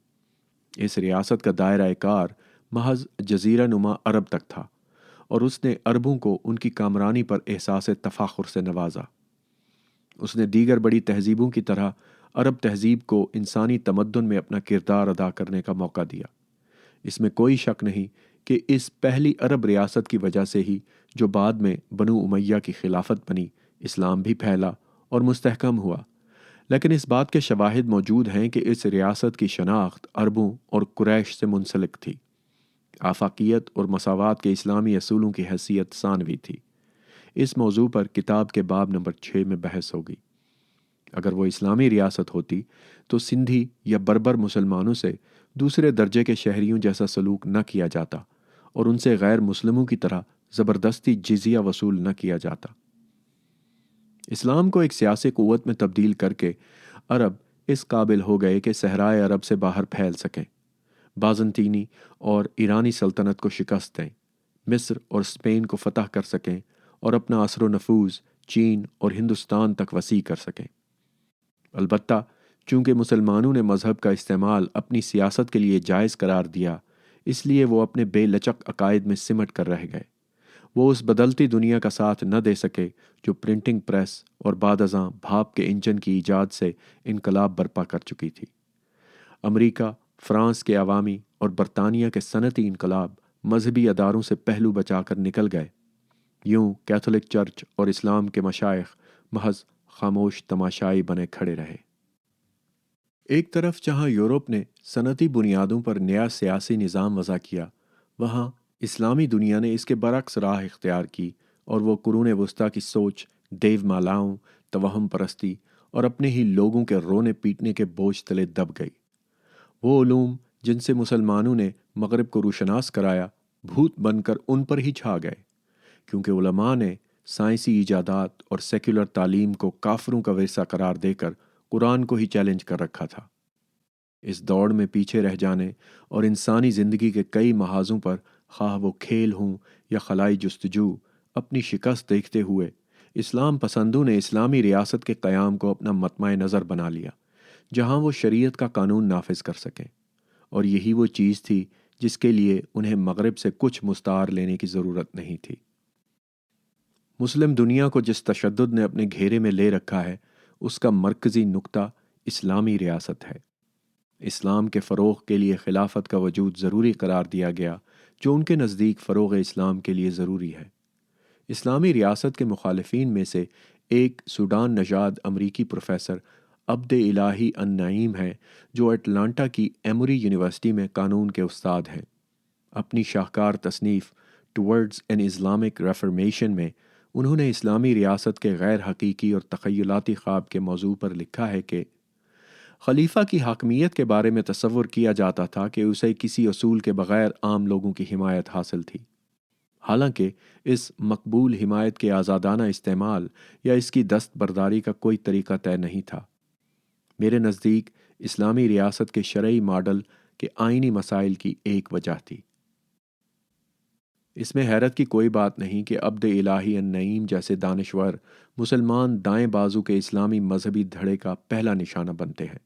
اس ریاست کا دائرہ کار محض جزیرہ نما عرب تک تھا، اور اس نے عربوں کو ان کی کامرانی پر احساس تفاخر سے نوازا۔ اس نے دیگر بڑی تہذیبوں کی طرح عرب تہذیب کو انسانی تمدن میں اپنا کردار ادا کرنے کا موقع دیا۔ اس میں کوئی شک نہیں کہ اس پہلی عرب ریاست کی وجہ سے ہی جو بعد میں بنو امیہ کی خلافت بنی، اسلام بھی پھیلا اور مستحکم ہوا۔ لیکن اس بات کے شواہد موجود ہیں کہ اس ریاست کی شناخت عربوں اور قریش سے منسلک تھی۔ آفاقیت اور مساوات کے اسلامی اصولوں کی حیثیت ثانوی تھی۔ اس موضوع پر کتاب کے باب نمبر 6 میں بحث ہوگی۔ اگر وہ اسلامی ریاست ہوتی تو سندھی یا بربر مسلمانوں سے دوسرے درجے کے شہریوں جیسا سلوک نہ کیا جاتا اور ان سے غیر مسلموں کی طرح زبردستی جزیہ وصول نہ کیا جاتا۔ اسلام کو ایک سیاسی قوت میں تبدیل کر کے عرب اس قابل ہو گئے کہ صحرائے عرب سے باہر پھیل سکیں، بازنطینی اور ایرانی سلطنت کو شکست دیں، مصر اور اسپین کو فتح کر سکیں اور اپنا اثر و نفوذ چین اور ہندوستان تک وسیع کر سکیں۔ البتہ چونکہ مسلمانوں نے مذہب کا استعمال اپنی سیاست کے لیے جائز قرار دیا، اس لیے وہ اپنے بے لچک عقائد میں سمٹ کر رہ گئے۔ وہ اس بدلتی دنیا کا ساتھ نہ دے سکے جو پرنٹنگ پریس اور بعد ازاں بھاپ کے انجن کی ایجاد سے انقلاب برپا کر چکی تھی۔ امریکہ، فرانس کے عوامی اور برطانیہ کے صنعتی انقلاب مذہبی اداروں سے پہلو بچا کر نکل گئے۔ یوں کیتھولک چرچ اور اسلام کے مشائخ محض خاموش تماشائی بنے کھڑے رہے۔ ایک طرف جہاں یورپ نے صنعتی بنیادوں پر نیا سیاسی نظام وضع کیا، وہاں اسلامی دنیا نے اس کے برعکس راہ اختیار کی، اور وہ قرون وسطیٰ کی سوچ، دیو مالاؤں، توہم پرستی اور اپنے ہی لوگوں کے رونے پیٹنے کے بوجھ تلے دب گئی۔ وہ علوم جن سے مسلمانوں نے مغرب کو روشناس کرایا، بھوت بن کر ان پر ہی چھا گئے، کیونکہ علماء نے سائنسی ایجادات اور سیکولر تعلیم کو کافروں کا ورثہ قرار دے کر قرآن کو ہی چیلنج کر رکھا تھا۔ اس دوڑ میں پیچھے رہ جانے اور انسانی زندگی کے کئی محاذوں پر، خواہ وہ کھیل ہوں یا خلائی جستجو، اپنی شکست دیکھتے ہوئے اسلام پسندوں نے اسلامی ریاست کے قیام کو اپنا مطمع نظر بنا لیا، جہاں وہ شریعت کا قانون نافذ کر سکیں، اور یہی وہ چیز تھی جس کے لیے انہیں مغرب سے کچھ مستعار لینے کی ضرورت نہیں تھی۔ مسلم دنیا کو جس تشدد نے اپنے گھیرے میں لے رکھا ہے، اس کا مرکزی نقطہ اسلامی ریاست ہے۔ اسلام کے فروغ کے لیے خلافت کا وجود ضروری قرار دیا گیا، جو ان کے نزدیک فروغ اسلام کے لیے ضروری ہے۔ اسلامی ریاست کے مخالفین میں سے ایک سوڈان نژاد امریکی پروفیسر عبد الہی النعیم ہیں، جو اٹلانٹا کی ایموری یونیورسٹی میں قانون کے استاد ہیں۔ اپنی شاہکار تصنیف ٹورڈز این اسلامک ریفارمیشن میں انہوں نے اسلامی ریاست کے غیر حقیقی اور تخیلاتی خواب کے موضوع پر لکھا ہے کہ خلیفہ کی حاکمیت کے بارے میں تصور کیا جاتا تھا کہ اسے کسی اصول کے بغیر عام لوگوں کی حمایت حاصل تھی، حالانکہ اس مقبول حمایت کے آزادانہ استعمال یا اس کی دست برداری کا کوئی طریقہ طے نہیں تھا۔ میرے نزدیک اسلامی ریاست کے شرعی ماڈل کے آئینی مسائل کی ایک وجہ تھی۔ اس میں حیرت کی کوئی بات نہیں کہ عبد الہی النعیم جیسے دانشور مسلمان دائیں بازو کے اسلامی مذہبی دھڑے کا پہلا نشانہ بنتے ہیں۔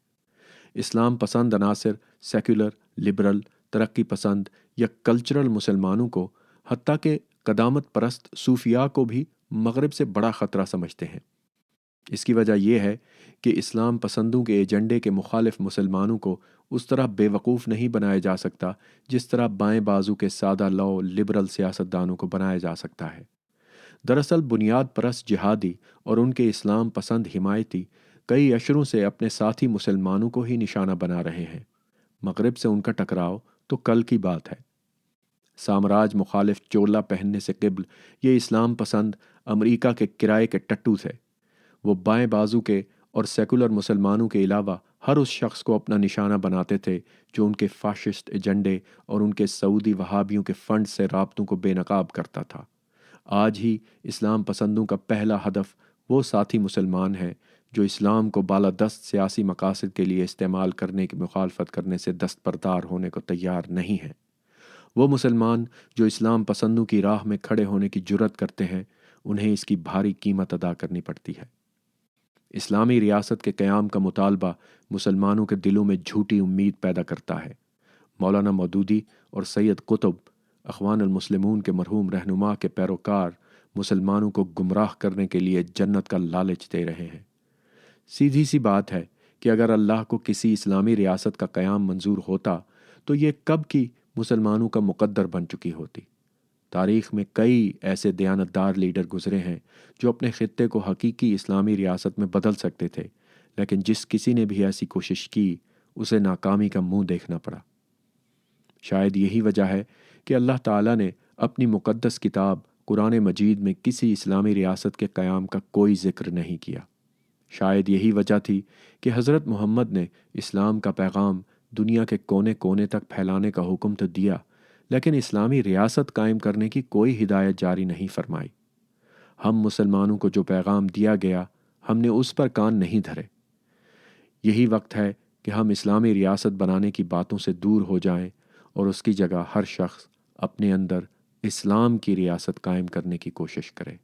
اسلام پسند عناصر سیکولر، لبرل، ترقی پسند یا کلچرل مسلمانوں کو، حتیٰ کہ قدامت پرست صوفیاء کو بھی مغرب سے بڑا خطرہ سمجھتے ہیں۔ اس کی وجہ یہ ہے کہ اسلام پسندوں کے ایجنڈے کے مخالف مسلمانوں کو اس طرح بے وقوف نہیں بنایا جا سکتا جس طرح بائیں بازو کے سادہ لو لبرل سیاستدانوں کو بنایا جا سکتا ہے۔ دراصل بنیاد پرست جہادی اور ان کے اسلام پسند حمایتی کئی اشروں سے اپنے ساتھی مسلمانوں کو ہی نشانہ بنا رہے ہیں۔ مغرب سے ان کا ٹکراؤ تو کل کی بات ہے۔ سامراج مخالف چولا پہننے سے قبل یہ اسلام پسند امریکہ کے کرائے کے ٹٹو تھے۔ وہ بائیں بازو کے اور سیکولر مسلمانوں کے علاوہ ہر اس شخص کو اپنا نشانہ بناتے تھے جو ان کے فاشسٹ ایجنڈے اور ان کے سعودی وہابیوں کے فنڈ سے رابطوں کو بے نقاب کرتا تھا۔ آج ہی اسلام پسندوں کا پہلا ہدف وہ ساتھی مسلمان ہیں جو اسلام کو بالادست سیاسی مقاصد کے لیے استعمال کرنے کی مخالفت کرنے سے دستبردار ہونے کو تیار نہیں ہیں۔ وہ مسلمان جو اسلام پسندوں کی راہ میں کھڑے ہونے کی جرات کرتے ہیں، انہیں اس کی بھاری قیمت ادا کرنی پڑتی ہے۔ اسلامی ریاست کے قیام کا مطالبہ مسلمانوں کے دلوں میں جھوٹی امید پیدا کرتا ہے۔ مولانا مودودی اور سید قطب، اخوان المسلمون کے مرحوم رہنما کے پیروکار، مسلمانوں کو گمراہ کرنے کے لیے جنت کا لالچ دے رہے ہیں۔ سیدھی سی بات ہے کہ اگر اللہ کو کسی اسلامی ریاست کا قیام منظور ہوتا تو یہ کب کی مسلمانوں کا مقدر بن چکی ہوتی۔ تاریخ میں کئی ایسے دیانتدار لیڈر گزرے ہیں جو اپنے خطے کو حقیقی اسلامی ریاست میں بدل سکتے تھے، لیکن جس کسی نے بھی ایسی کوشش کی اسے ناکامی کا منہ دیکھنا پڑا۔ شاید یہی وجہ ہے کہ اللہ تعالیٰ نے اپنی مقدس کتاب قرآن مجید میں کسی اسلامی ریاست کے قیام کا کوئی ذکر نہیں کیا۔ شاید یہی وجہ تھی کہ حضرت محمد نے اسلام کا پیغام دنیا کے کونے کونے تک پھیلانے کا حکم تو دیا، لیکن اسلامی ریاست قائم کرنے کی کوئی ہدایت جاری نہیں فرمائی۔ ہم مسلمانوں کو جو پیغام دیا گیا، ہم نے اس پر کان نہیں دھرے۔ یہی وقت ہے کہ ہم اسلامی ریاست بنانے کی باتوں سے دور ہو جائیں اور اس کی جگہ ہر شخص اپنے اندر اسلام کی ریاست قائم کرنے کی کوشش کرے۔